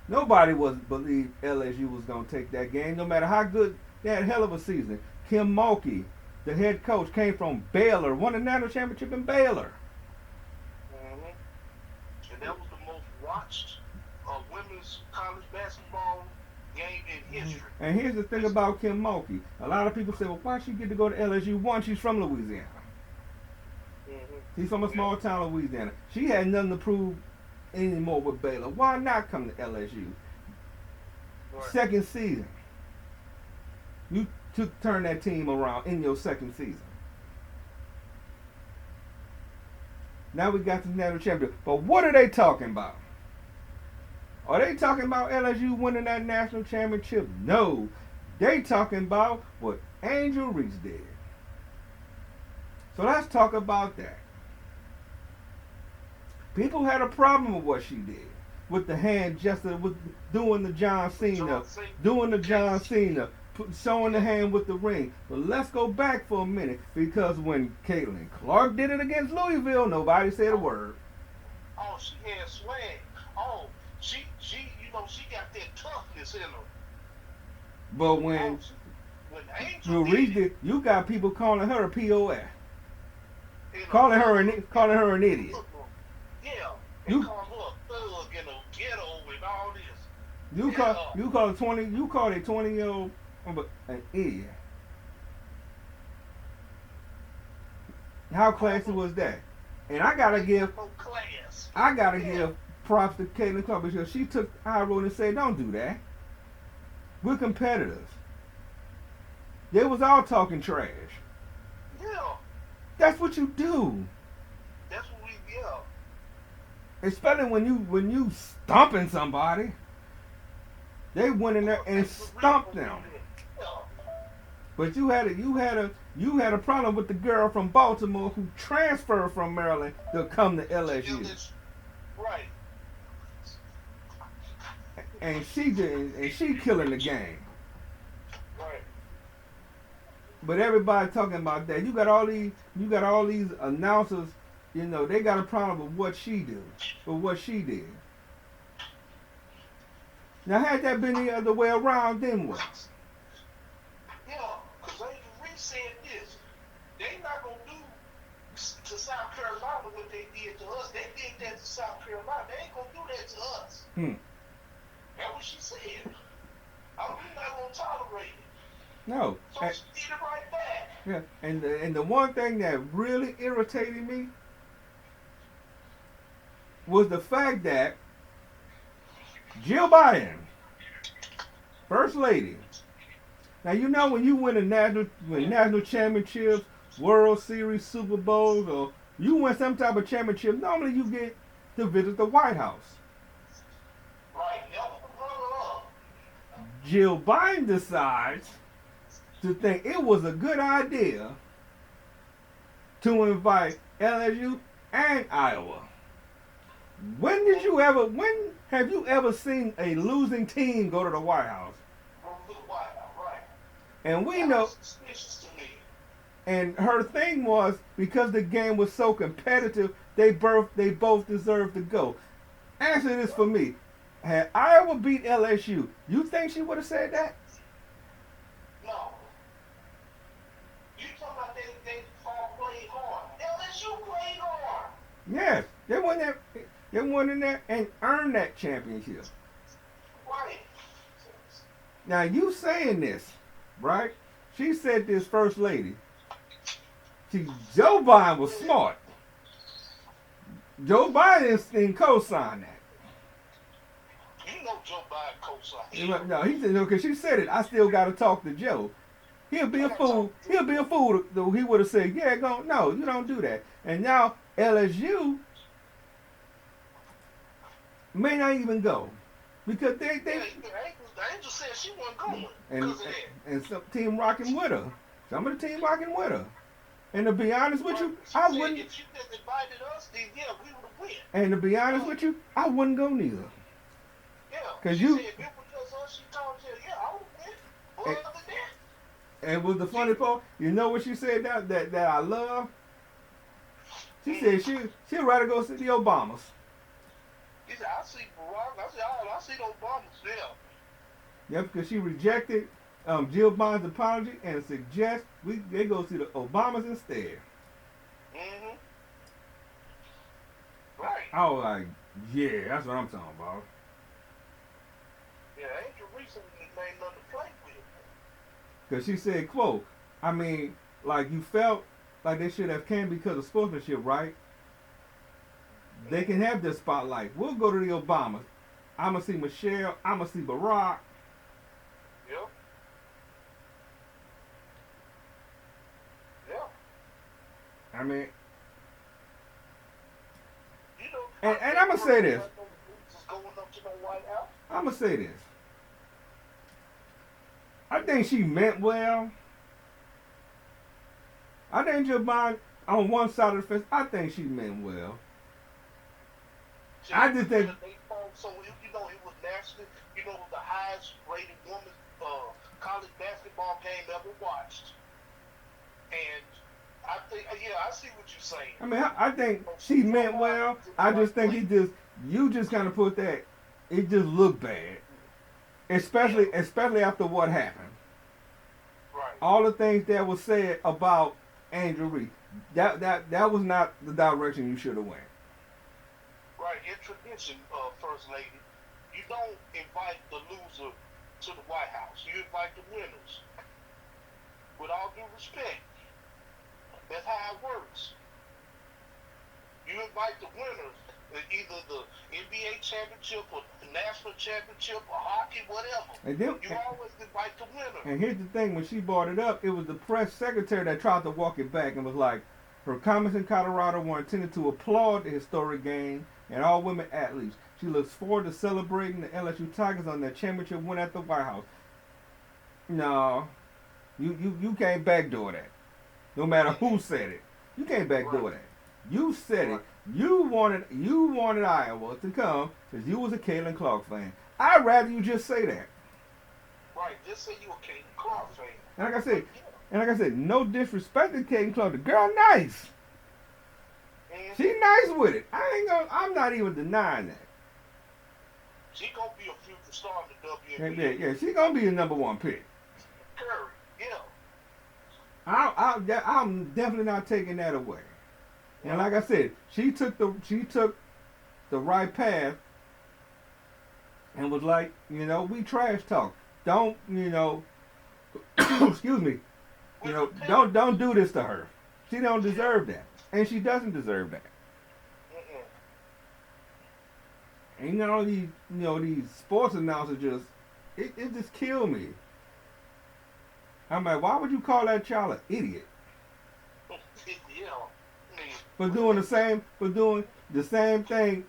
Nobody was believed LSU was gonna take that game, no matter how good they had. A hell of a season. Kim Mulkey, the head coach, came from Baylor, won the national championship in Baylor. And that was the most watched women's college basketball game in history. And here's the thing about Kim Mulkey. A lot of people say, well, why she get to go to LSU? One, she's from Louisiana. She's from a small town of Louisiana. She had nothing to prove anymore with Baylor. Why not come to LSU? Right. Second season. You turn that team around in your second season. Now we got the national champion. But what are they talking about? Are they talking about LSU winning that national championship? No. They talking about what Angel Reese did. So let's talk about that. People had a problem with what she did. With the hand gesture, with doing the John Cena, showing the hand with the ring. But let's go back for a minute, because when Caitlin Clark did it against Louisville, nobody said a word. Oh, she had swag. Oh, she got that toughness in her. But when Angel Reese did, you got people calling her a POS, calling her an idiot. Yeah, they call her a thug and a ghetto and all this. You call a 20-year-old an idiot. How classy was that? And I gotta give props to Caitlin Clark, because she took high road and said, "Don't do that. We're competitors." They was all talking trash. Yeah. That's what you do. That's what we yeah. Especially when you stomping somebody. They went in there and stomped them. But you had a problem with the girl from Baltimore who transferred from Maryland to come to LSU. Right. And she killing the game. Right. But everybody talking about that. You got all these announcers, they got a problem with what she did. Now, had that been the other way around, then what? Yeah, because Reese said this. They not going to do to South Carolina what they did to us. They did that to South Carolina. They ain't going to do that to us. That's what she said. We're not going to tolerate it. No. So she did it right back. Yeah, and the one thing that really irritated me was the fact that Jill Biden, First Lady. Now when you win national championships, World Series, Super Bowls, or you win some type of championship, normally you get to visit the White House. Right. Jill Biden decides to think it was a good idea to invite LSU and Iowa. When have you ever seen a losing team go to the White House? Right. And we know. And her thing was, because the game was so competitive, they both deserved to go. Answer this for me. Had Iowa beat LSU, you think she would have said that? No. You talking about they all played hard. LSU played hard. Yes. They went in there and earned that championship. Right. Now you saying this, right? She said this, First Lady. Joe Biden was smart. Joe Biden didn't co-sign that. You know Joe Biden co-signed. No, he said no, because she said it. I still got to talk to Joe. He'll be a fool. Though he would have said, "Yeah, go." No, you don't do that. And now LSU may not even go because they. The Angel said she wasn't going because of that. And some team rocking with her. Some of the team rocking with her. And to be honest with you, I wouldn't. If she just invited us, then yeah, we would have went. And to be honest with you, I wouldn't go neither. Yeah. Cause she you. said if it was just us, she told you, yeah, I would have went. And was the funny part, you know what she said that I love? She said she'd rather go see the Obamas. He said, I see Barack. I said, oh, I see the Obamas there. Yep, because she rejected Jill Bond's apology and suggests they go see the Obamas instead. Mm-hmm. Right. I was like, yeah, that's what I'm talking about. Yeah, Angel Reese ain't nothing to play with. Because she said, quote, I mean, like you felt like they should have came because of sportsmanship, right? They can have this spotlight. We'll go to the Obamas. I'm going to see Michelle. I'm going to see Barack. Yep. Yeah. I mean, You know, and I'm going to say this. Going up to the White House. I'm going to say this. I think she meant well. I think Jill Bond, on one side of the fence, I think she meant well. I just think. So, you know, it was nationally, you know, the highest rated women's college basketball game ever watched. And I think, yeah, I see what you're saying. I mean, I think she meant well. I just think you just kind of put that, it just looked bad. Especially after what happened. Right. All the things that was said about Angel Reese, that was not the direction you should have went. Right. In tradition, First Lady, you don't invite the loser to the White House. You invite the winners. With all due respect. That's how it works. You invite the winners, either the NBA championship or the national championship or hockey, whatever. And then, you always invite the winner. And here's the thing, when she brought it up, it was the press secretary that tried to walk it back and was like, her comments in Colorado were intended to applaud the historic game and all women athletes. She looks forward to celebrating the LSU Tigers on their championship win at the White House. No, you can't backdoor that. No matter who said it, you can't backdoor that. You said it. You wanted Iowa to come because you was a Caitlin Clark fan. I'd rather you just say that. Right, just say you a Caitlin Clark fan. And like I said, no disrespect to Caitlin Clark. The girl nice. Mm-hmm. She nice with it. I'm not even denying that. She gonna be a future star in the WNBA. Yeah, she gonna be the number one pick. Curry, yeah. I'm definitely not taking that away. And like I said, she took the right path and was like, you know, we trash talk. Don't, you know, excuse me, you know, don't do this to her. She don't deserve that, and she doesn't deserve that. And you know these sports announcers it just kill me. I'm like, why would you call that child an idiot? Yeah. For doing the same thing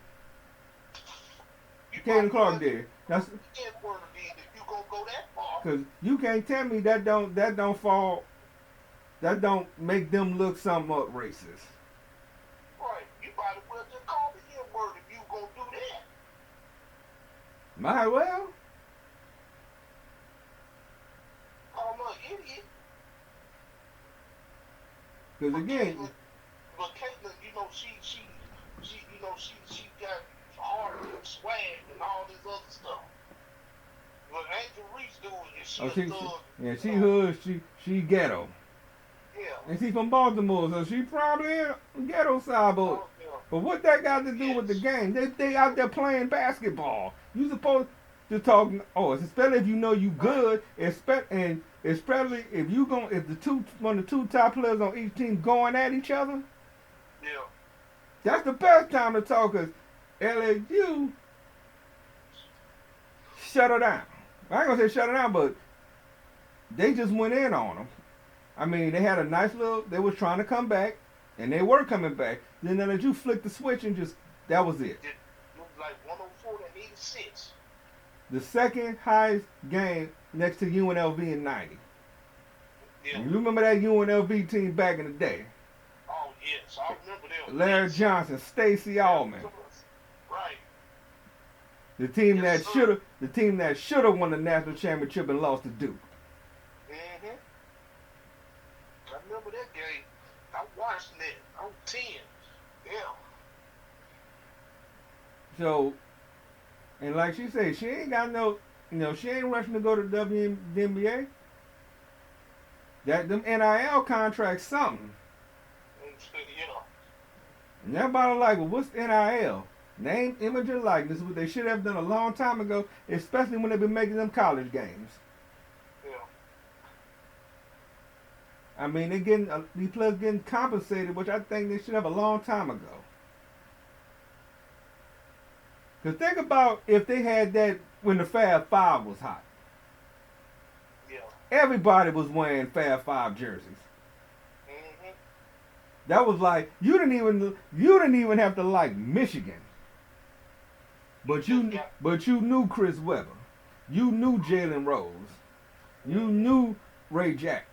Caitlin Clark did. That's because you can't tell me that don't make them look somewhat racist. Right. You might as well just call the N-word if you gonna do that. Might well. Call her an idiot. Because again, but Caitlin, you know, she got heart and swag and all this other stuff. What Angel Reese doing is she hood, she ghetto. Yeah. And she from Baltimore, so she probably in ghetto side, but what that got to do with the game? They out there playing basketball. You supposed to talk. Oh, especially if you know you good, and especially if one of the two top players on each team going at each other. Yeah. That's the best time to talk, because LSU shut her down. I ain't gonna say shut her down, but they just went in on them. I mean, they had a nice they was trying to come back, and they were coming back. Then they let you flick the switch and that was it. It was like 104 to 86. The second highest game next to UNLV in 90. Yeah. You remember that UNLV team back in the day? Oh, yes, I remember them. Larry Johnson, Stacey Allman. Right. The team that should have won the national championship and lost to Duke. Mm-hmm. remember that game. I watched that. I was 10. Yeah. So, and like she said, she ain't got no, she ain't rushing to go to WNBA. That them NIL contracts something. Yeah. And everybody like, well, what's NIL? Name, image, and likeness, what they should have done a long time ago, especially when they've been making them college games. Yeah. I mean, they getting these players getting compensated, which I think they should have a long time ago. Cause think about if they had that when the Fab Five was hot. Yeah. Everybody was wearing Fab Five jerseys. Mhm. That was like you didn't even have to like Michigan, but you knew Chris Webber, you knew Jalen Rose, you knew Ray Jack,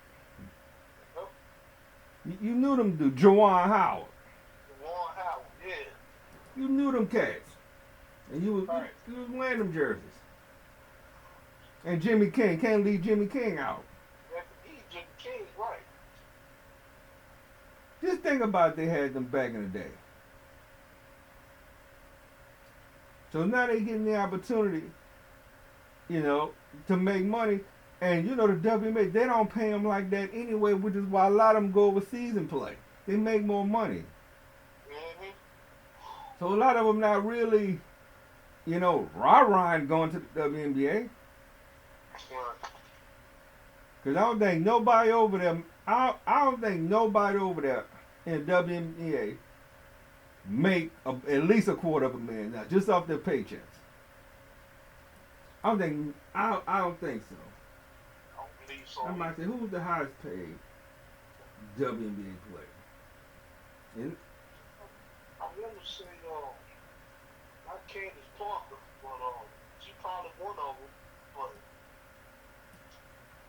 you knew them dudes, Jawan Howard, Yeah. you knew them cats, and you Right. was wearing them jerseys. And Jimmy King, can't leave Jimmy King out. He's Jim King, right? Just think about they had them back in the day. So now they getting the opportunity, to make money. And the WNBA, they don't pay them like that anyway, which is why a lot of them go overseas and play. They make more money. Mhm. So a lot of them not really, rah-rah going to the WNBA. Right. Because I don't think nobody over there, I don't think nobody over there in the WNBA make at least $250,000 now, just off their paychecks. I don't think so. I don't believe so. I might say, who's the highest paid WNBA player? And I want to say, not Candace Parker, but she probably one of them. But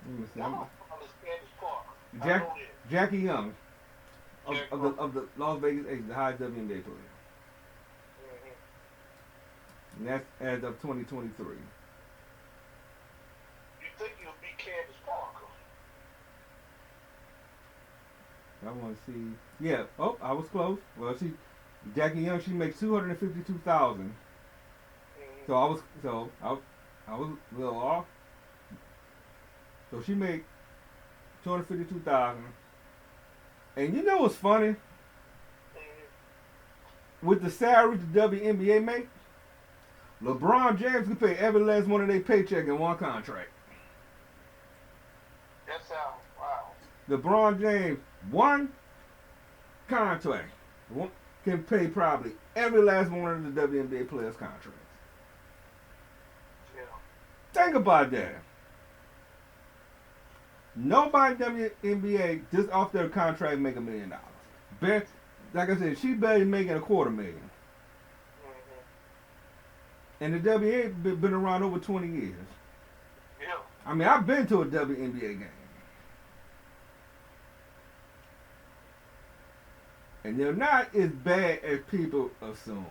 let me see. one of them is Candace Parker. I know that. Jackie Young Jackie of the Las Vegas Aces, the highest WNBA player. Mhm. And that's as of 2023. You think you'll be Candace Parker? I want to see. Yeah. Oh, I was close. Well, Jackie Young, she makes 252,000. Mhm. So I was a little off. So she made 252,000. And you know what's funny? Mhm. With the salary the WNBA make, LeBron James can pay every last one of their paycheck in one contract. That's how. Wow. LeBron James, one contract, can pay probably every last one of the WNBA players' contracts. Yeah. Think about that. Nobody in WNBA just off their contract make $1 million. Like I said, she barely making $250,000. Mhm. And the WNBA been around over 20 years. Yeah. I mean, I've been to a WNBA game. And they're not as bad as people assume.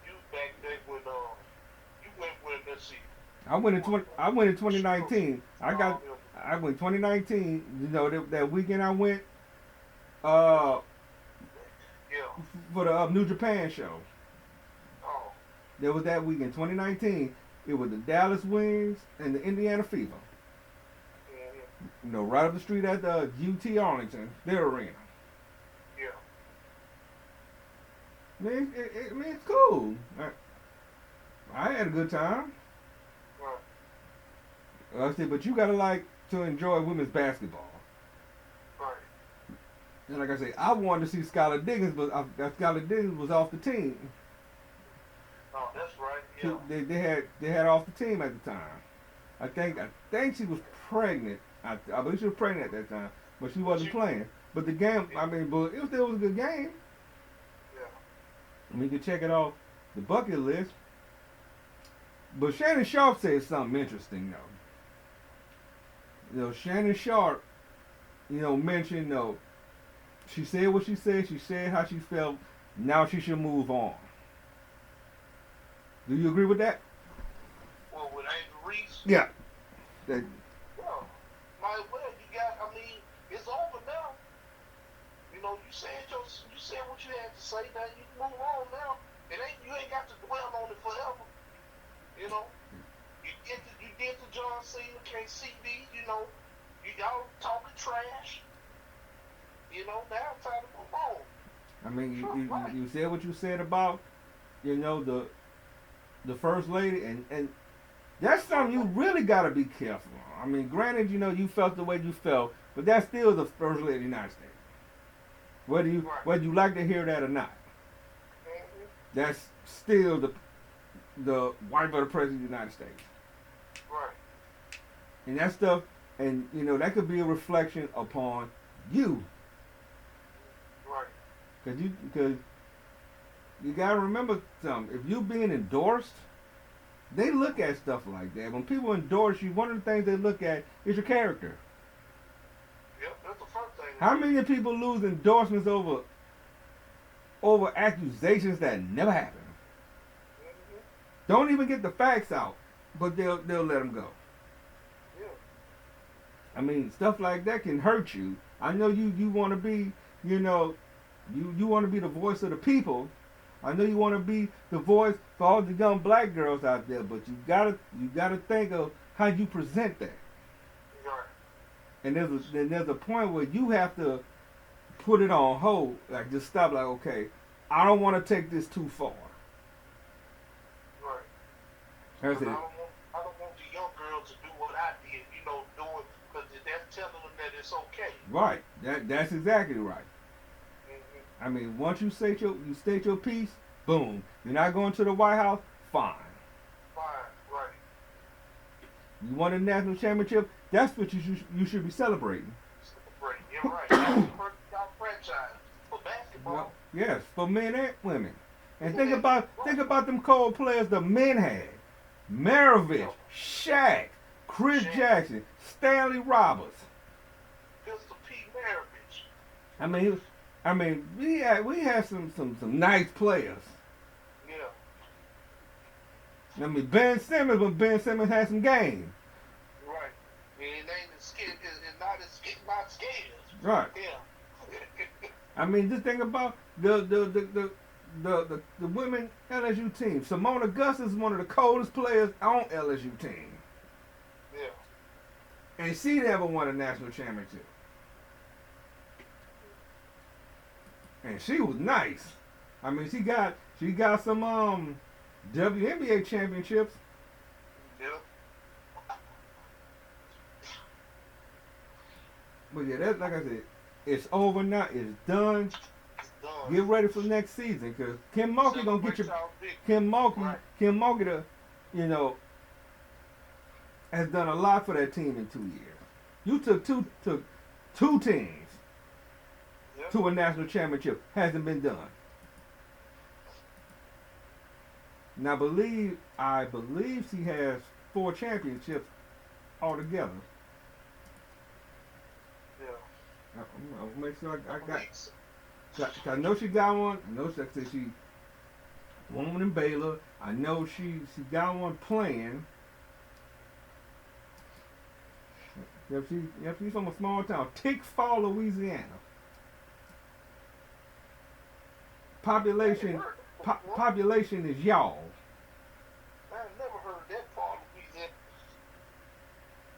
You back then when you went with, let's see. I went in 2019. I went 2019. That weekend I went uh Yeah. for the New Japan show. Oh. There was that weekend 2019. It was the Dallas Wings and the Indiana Fever. Mhm. Right up the street at the UT Arlington, their arena. Yeah. It's cool. I had a good time. Right. I said, but you gotta like to enjoy women's basketball. Right. And like I say, I wanted to see Skylar Diggins, but Skylar Diggins was off the team. Oh, that's right. Yeah. They had off the team at the time. I think she was pregnant. I believe she was pregnant at that time, but she wasn't playing. But the game, but it still was a good game. Yeah. I mean, you can check it off the bucket list. But Shannon Sharp said something interesting though. Shannon Sharp, mentioned she said what she said. She said how she felt. Now she should move on. Do you agree with that? Well, with Angel Reese. Yeah. Yeah. you said what you had to say. Now you can move on now. You ain't got to dwell on it forever. You know, you did the John Cena, KCD. You know, y'all talking trash. You know, now it's time to move on. I mean, Right. you said what you said about, you know, the first lady, and that's something you really got to be careful on. I mean, granted, you know, you felt the way you felt, but that's still the first lady of the United States. Right. Whether you like to hear that or not, Mm-hmm. that's still the wife of the president of the United States. Right. And that stuff, and you know, that could be a reflection upon you, Right. because you gotta remember something. If you being endorsed, they look at stuff like that. When people endorse you, one of the things they look at is your character. Yep, that's the first thing. How many people lose endorsements over accusations that never happened? Mm-hmm. Don't even get the facts out, but they'll let them go. Yeah. I mean, stuff like that can hurt you. I know you want to be, you know, you want to be the voice of the people. I know you want to be the voice for all the young black girls out there, but you gotta think of how you present that. Right. And there's a point where you have to put it on hold, like just stop, like, okay, I don't want to take this too far. Right. That's But it. I don't want the young girls to do what I did, you know, doing, because that's telling them that it's okay. Right. That's exactly right. Mm-hmm. I mean, once you state your piece, boom. You're not going to the White House, fine. Fine. Right. You won a national championship, that's what you should be celebrating. Right. You're right. That's the first franchise for basketball. Well, yes, for men and women. And think about them cold players the men had. Maravich, Shaq, Chris Jackson, Stanley Roberts. Pistol Pete Maravich. I mean, we had some nice players. Yeah. I mean, Ben Simmons, when Ben Simmons had some game. Right. And it ain't as scared. It's not scared. Right. Yeah. I mean, just think about the women LSU team. Simona Gus is one of the coldest players on LSU team. Yeah. And she never won a national championship. And she was nice. I mean, she got some WNBA championships. Yeah. But yeah, that's like I said, it's over now. It's done. It's done. Get ready for next season, cause Kim Mulkey gonna get you. Kim Mulkey, you know, has done a lot for that team in 2 years. You took two teams Yep. to a national championship. Hasn't been done. And I believe she has 4 championships altogether. Yeah. I'll make sure I got. Reese. I know she got one. I know she won one in Baylor. I know she got one playing. She's from a small town, Tickfall, Louisiana. Population is y'all. I never heard that part of Louisiana.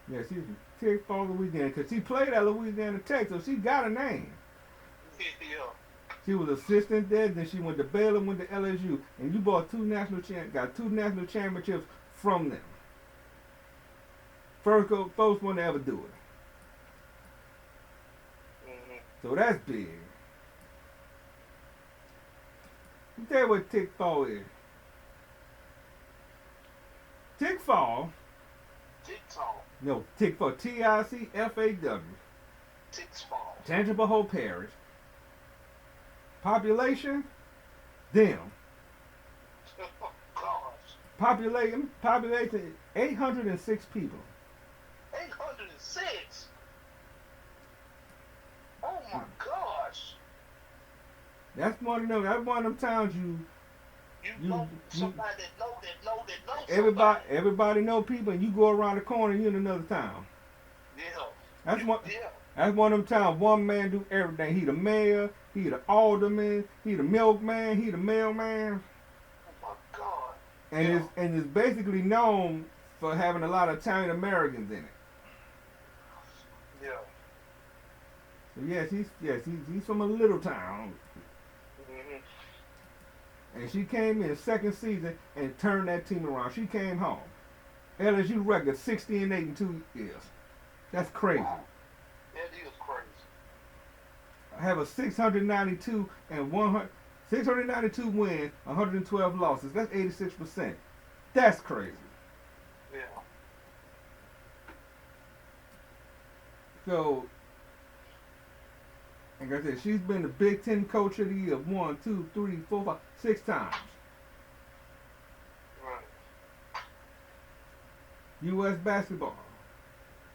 Yeah, she's from Tickfall, Louisiana, because she played at Louisiana Tech, so she got a name. Yeah. She was assistant there, then she went to Baylor, went to LSU, and you got 2 national championships from them. First one to ever do it. Mm-hmm. So that's big. Let me tell you what Tickfall is. Tickfall, TikTok. no, Tickfall, Ticfaw, Tickfall. Tangible Hope Parish. Population, them. Oh, gosh. Population, 806 people. 806. Oh my gosh. That's one of them towns You know somebody that know everybody know people, and you go around the corner, you're in another town. Yeah. That's one. Yeah. That's one of them times one man do everything. He the mayor, he the alderman, he the milkman, he the mailman, Oh my God. and Yeah. is basically known for having a lot of Italian Americans in it. Yeah. So he's from a little town, Mhm. and she came in second season and turned that team around. She came home. LSU record 60-8 in 2 years. That's crazy. Wow. That is crazy. I have a 692 and 100, 692 wins, 112 losses. That's 86%. That's crazy. Yeah. So, like I said, she's been the Big Ten Coach of the Year 1, 2, 3, 4, 5, 6 times. Right. U.S. Basketball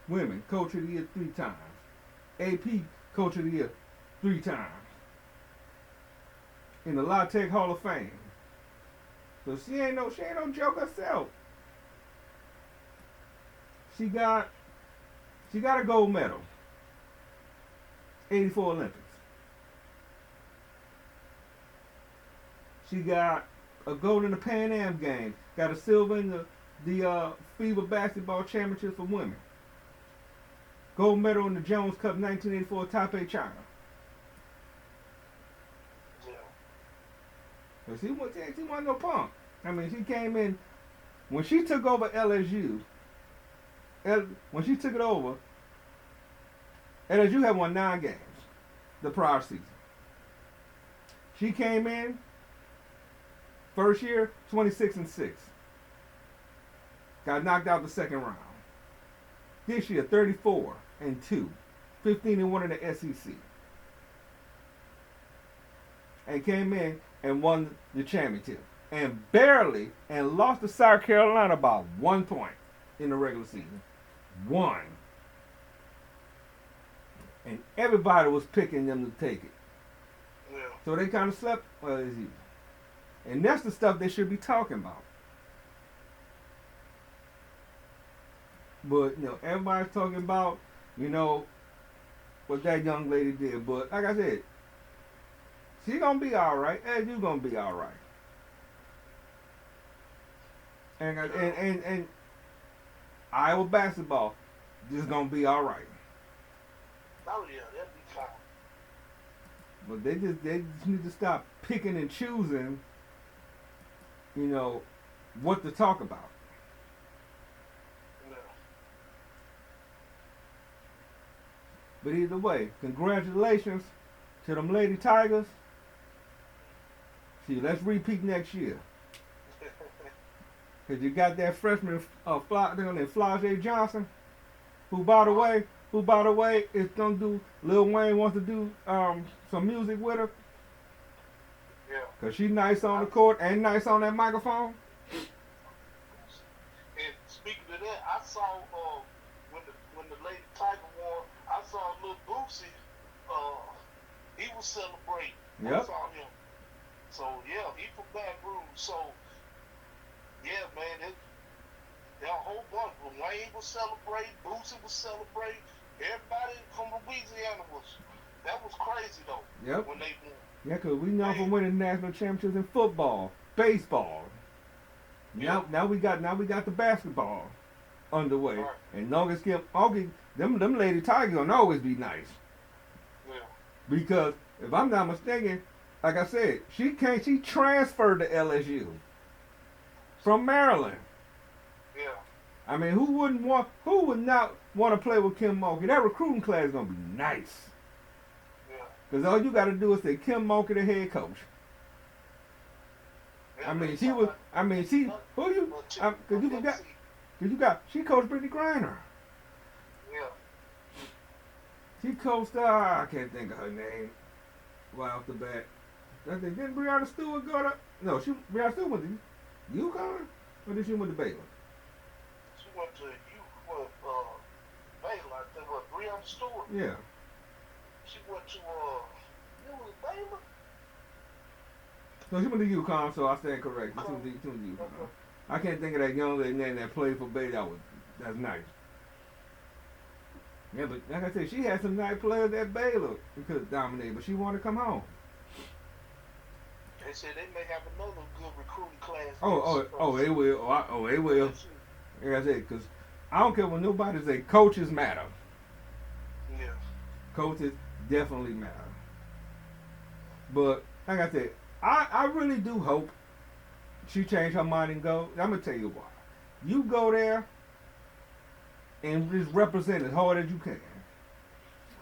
Women Coach of the Year 3 times. AP Coach of the Year 3 times. In the La Tech Hall of Fame. So she ain't no joke herself. She got a gold medal. 84 Olympics. She got a gold in the Pan Am Games. Got a silver in the FIBA Basketball Championship for women. Gold medal in the Jones Cup 1984 Taipei, China. Yeah. But she wasn't no punk. I mean, she came in when she took over LSU. When she took it over, LSU had won 9 games the prior season. She came in first year 26-6. Got knocked out the second round. This year 34-2, 15-1 in the SEC. And came in and won the championship. And barely and lost to South Carolina by 1 point in the regular season. 1. And everybody was picking them to take it. Yeah. So they kind of slept. Well, it's easy. And that's the stuff they should be talking about. But, everybody's talking about, what that young lady did. But, like I said, she going to be all right. And you going to be all right. And Iowa basketball just going to be all right. Oh yeah, that'd be fine. But they just need to stop picking and choosing, what to talk about. Yeah. But either way, congratulations to them Lady Tigers. See, let's repeat next year. Because you got that freshman Flau'jae Johnson, who by the way is gonna do. Lil Wayne wants to do some music with her. Yeah. Cause she's nice on the court and nice on that microphone. And speaking of that, I saw when the Lady Tiger won, I saw Lil Boosie. He was celebrating. Yep. I saw him. So yeah, he from Baton Rouge. So yeah, man, there a whole bunch. Wayne was celebrating, Boosie was celebrating. Everybody from Louisiana was. That was crazy though. Yep. When they won. Yeah, cause we know from winning national championships in football, baseball. Yeah. Now we got the basketball underway. Right. And long as them Lady Tigers gonna always be nice. Yeah. Because if I'm not mistaken, like I said, she transferred to LSU from Maryland. Yeah. I mean, who would not want to play with Kim Mulkey? That recruiting class is gonna be nice. Yeah. Because all you got to do is say Kim Mulkey, the head coach. Yeah, I mean, they she talk was. about- I mean, she. Who you? Because you got. She coached Brittany Griner. Yeah. She coached. I can't think of her name. Right off the bat. I think didn't Breonna Stewart go to? No, Breonna Stewart went to UConn, or did she went to Baylor? She went to Baylor, I think. What, Breonna Stewart? Yeah. She went to it was Baylor. So she went to UConn, so I stand correct. She went to UConn. I can't think of that young lady name that played for Baylor. That's nice. Yeah, but like I said, she had some nice players at Baylor who could have dominated, but she wanted to come home. They said they may have another good recruiting class They will. They for will. this year. Like I said, because I don't care what nobody say, coaches matter. Yeah. Coaches definitely matter. But like I said, I really do hope she changed her mind and go. I'm gonna tell you why. You go there and just represent as hard as you can.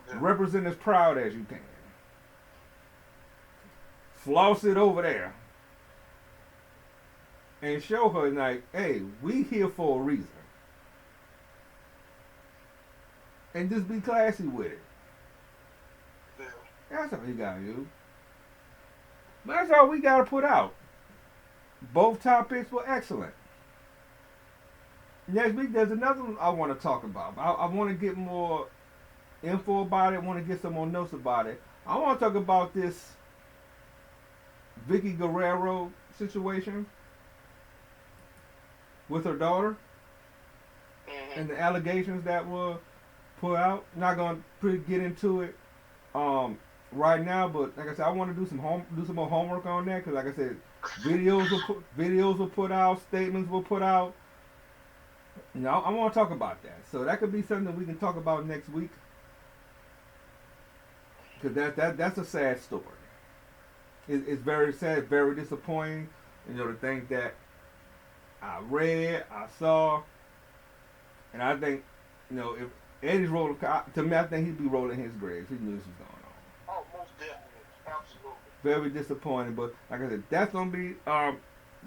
Yeah. Represent as proud as you can. Floss it over there. And show her like, hey, we here for a reason. And just be classy with it. Yeah. That's all you gotta do. That's all we gotta put out. Both topics were excellent. Next week, there's another one I want to talk about. I want to get more info about it. I want to get some more notes about it. I want to talk about this Vicky Guerrero situation with her daughter Mm-hmm. and the allegations that were put out. Not gonna get into it right now, but like I said, I want to do some more homework on that because, like I said, videos were put out, statements were put out. You know, I want to talk about that. So that could be something we can talk about next week. Because that's a sad story. It's very sad, very disappointing. You know, the things that I read, I saw, and I think, you know, if Eddie's rolling, to me, I think he'd be rolling his grave. He knew this was going on. Oh, most definitely. Absolutely. Very disappointing, but like I said, that's gonna be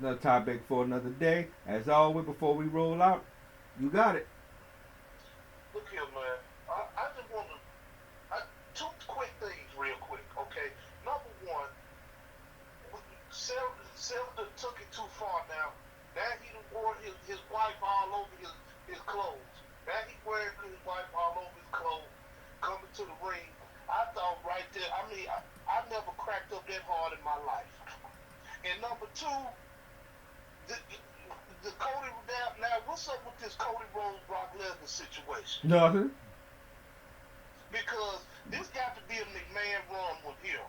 the topic for another day. As always, before we roll out, you got it. Look here, man. I just want to. Two quick things, real quick, okay? Number one, Seldon took it too far now. Now he done wore his wife all over his clothes. Now he wearing his wife all over his clothes, coming to the ring. I thought right there, I never cracked up that hard in my life. And number two, the Cody, now what's up with this Cody Rhodes Brock Lesnar situation? Nothing. Because this got to be a McMahon run with him.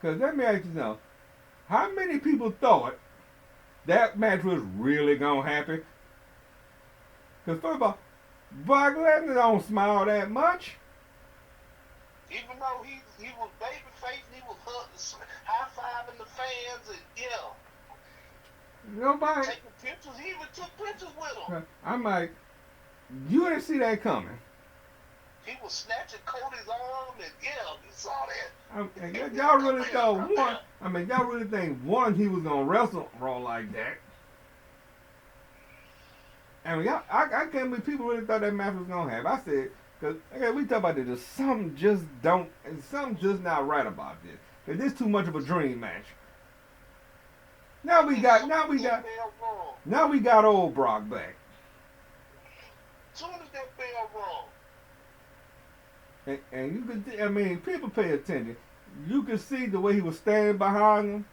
Because let me ask you now, how many people thought that match was really gonna happen? Because first of all, Brock Lesnar don't smile that much. Even though he was babyface, he was high fiving the fans and Nobody. taking pictures. He even took pictures with them. I'm like, you didn't see that coming. He was snatching Cody's arm and you saw that. Y'all really thought one. I mean, y'all really think one he was gonna wrestle Raw like that? I mean, I can't believe people really thought that match was gonna happen. I said, cause we talk about this. Something just not right about this. Cause this too much of a dream match. Now we got old Brock back. Soon as that bell rung, And you could, I mean, people pay attention. You could see the way he was standing behind him.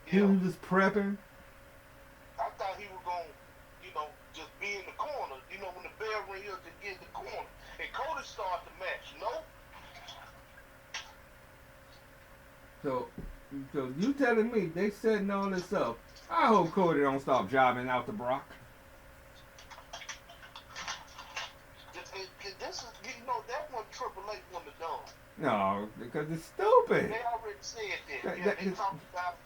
He was just prepping. I thought he was going to, just be in the corner. When the bell rang, he'll just get in the corner. And Cody started the match, So you telling me they setting all this up? I hope Cody don't stop jobbing out to Brock. This is, that one Triple H wouldn't have done. No, because it's stupid. They already said that. They talked about,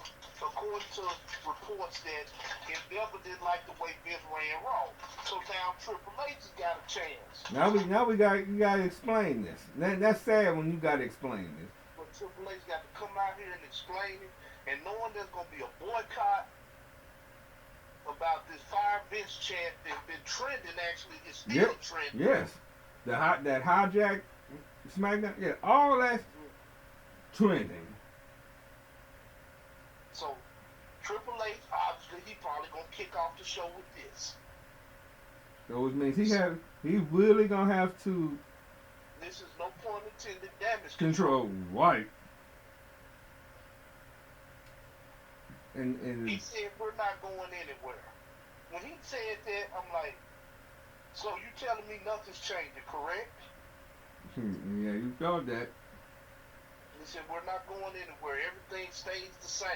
according to reports, that if Bever didn't like the way Vince ran Raw. So now Triple H has got a chance. Now you gotta explain this. That's sad when you gotta explain this. But Triple H got to come out here and explain it, and knowing there's gonna be a boycott about this Fire Vince chant that's been trending. Actually, it's still trending. Yes. That hijack SmackDown, all that's trending. So Triple H, obviously, he probably gonna kick off the show with this. So which means he really gonna have to. This is no pun intended damage control. Right. And he said we're not going anywhere. When he said that, I'm like, so you telling me nothing's changing, correct? Yeah, you felt that. He said, we're not going anywhere. Everything stays the same.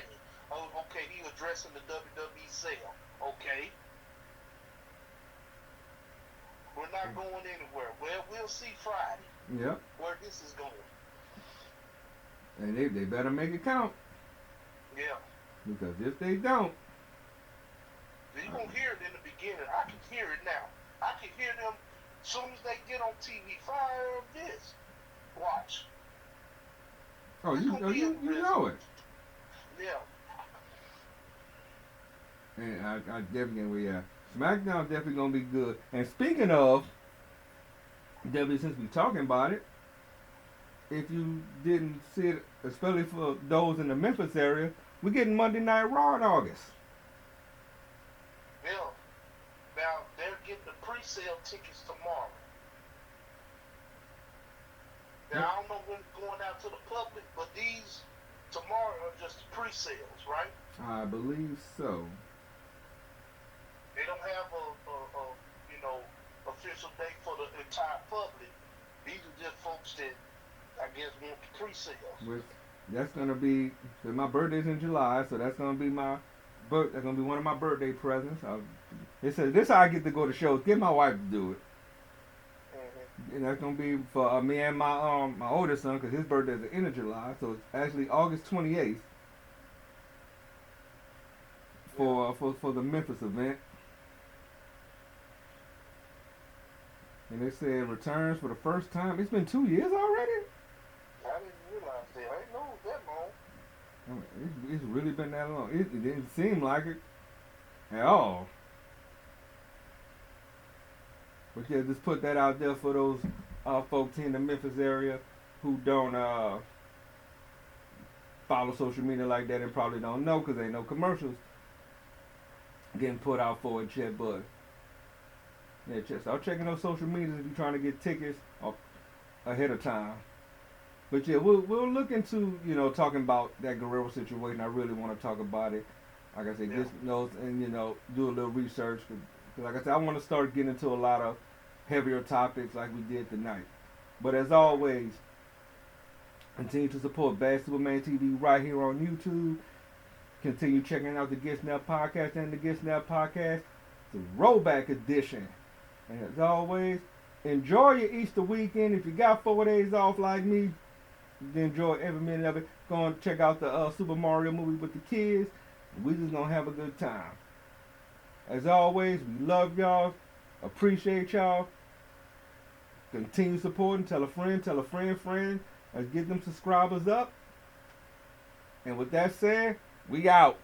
Oh, okay, he addressing the WWE sale. Okay. We're not going anywhere. Well, we'll see Friday Yep. where this is going. And they better make it count. Yeah. Because if they don't, You're going to hear it in the beginning. I can hear it now. I can hear them as soon as they get on TV. Fire this. Watch. oh, It's you gonna know, be you interesting. know it. Yeah. And I definitely, yeah. SmackDown definitely gonna be good. And speaking of WWE, since we talking about it, if you didn't see it, especially for those in the Memphis area, we getting Monday Night Raw in August. Yeah. Now, they're getting the pre-sale tickets tomorrow. Now, I don't know when it's going out to the public, but these tomorrow are just the pre-sales, right? I believe so. They don't have a you know, official date for the entire public. These are just folks that I guess want the pre-sales. Which that's gonna be. My birthday's in July, so that's gonna be that's gonna be one of my birthday presents. It says this how I get to go to shows. Get my wife to do it. And that's gonna be for me and my oldest son because his birthday is the end of July, so it's actually August 28th for the Memphis event. And they said returns for the first time. It's been 2 years already. I didn't realize that. I didn't know it was that long. I mean, it's really been that long. It didn't seem like it at all. But yeah, just put that out there for those folks in the Memphis area who don't follow social media like that and probably don't know because ain't no commercials getting put out for it yet. But yeah, start checking those social medias if you're trying to get tickets ahead of time. But yeah, we'll look into talking about that Guerrero situation. I really want to talk about it. Like I said, get notes and do a little research. Cause like I said, I want to start getting into a lot of heavier topics like we did tonight. But as always, continue to support Bad Superman TV right here on YouTube. Continue checking out the Get Snap Podcast and the Get Snap Podcast, the Rollback Edition. And as always, enjoy your Easter weekend. If you got 4 days off like me, enjoy every minute of it. Go and check out the Super Mario movie with the kids. We just gonna have a good time. As always, we love y'all, appreciate y'all. Continue supporting. Tell a friend, friend. Let's get them subscribers up. And with that said, we out.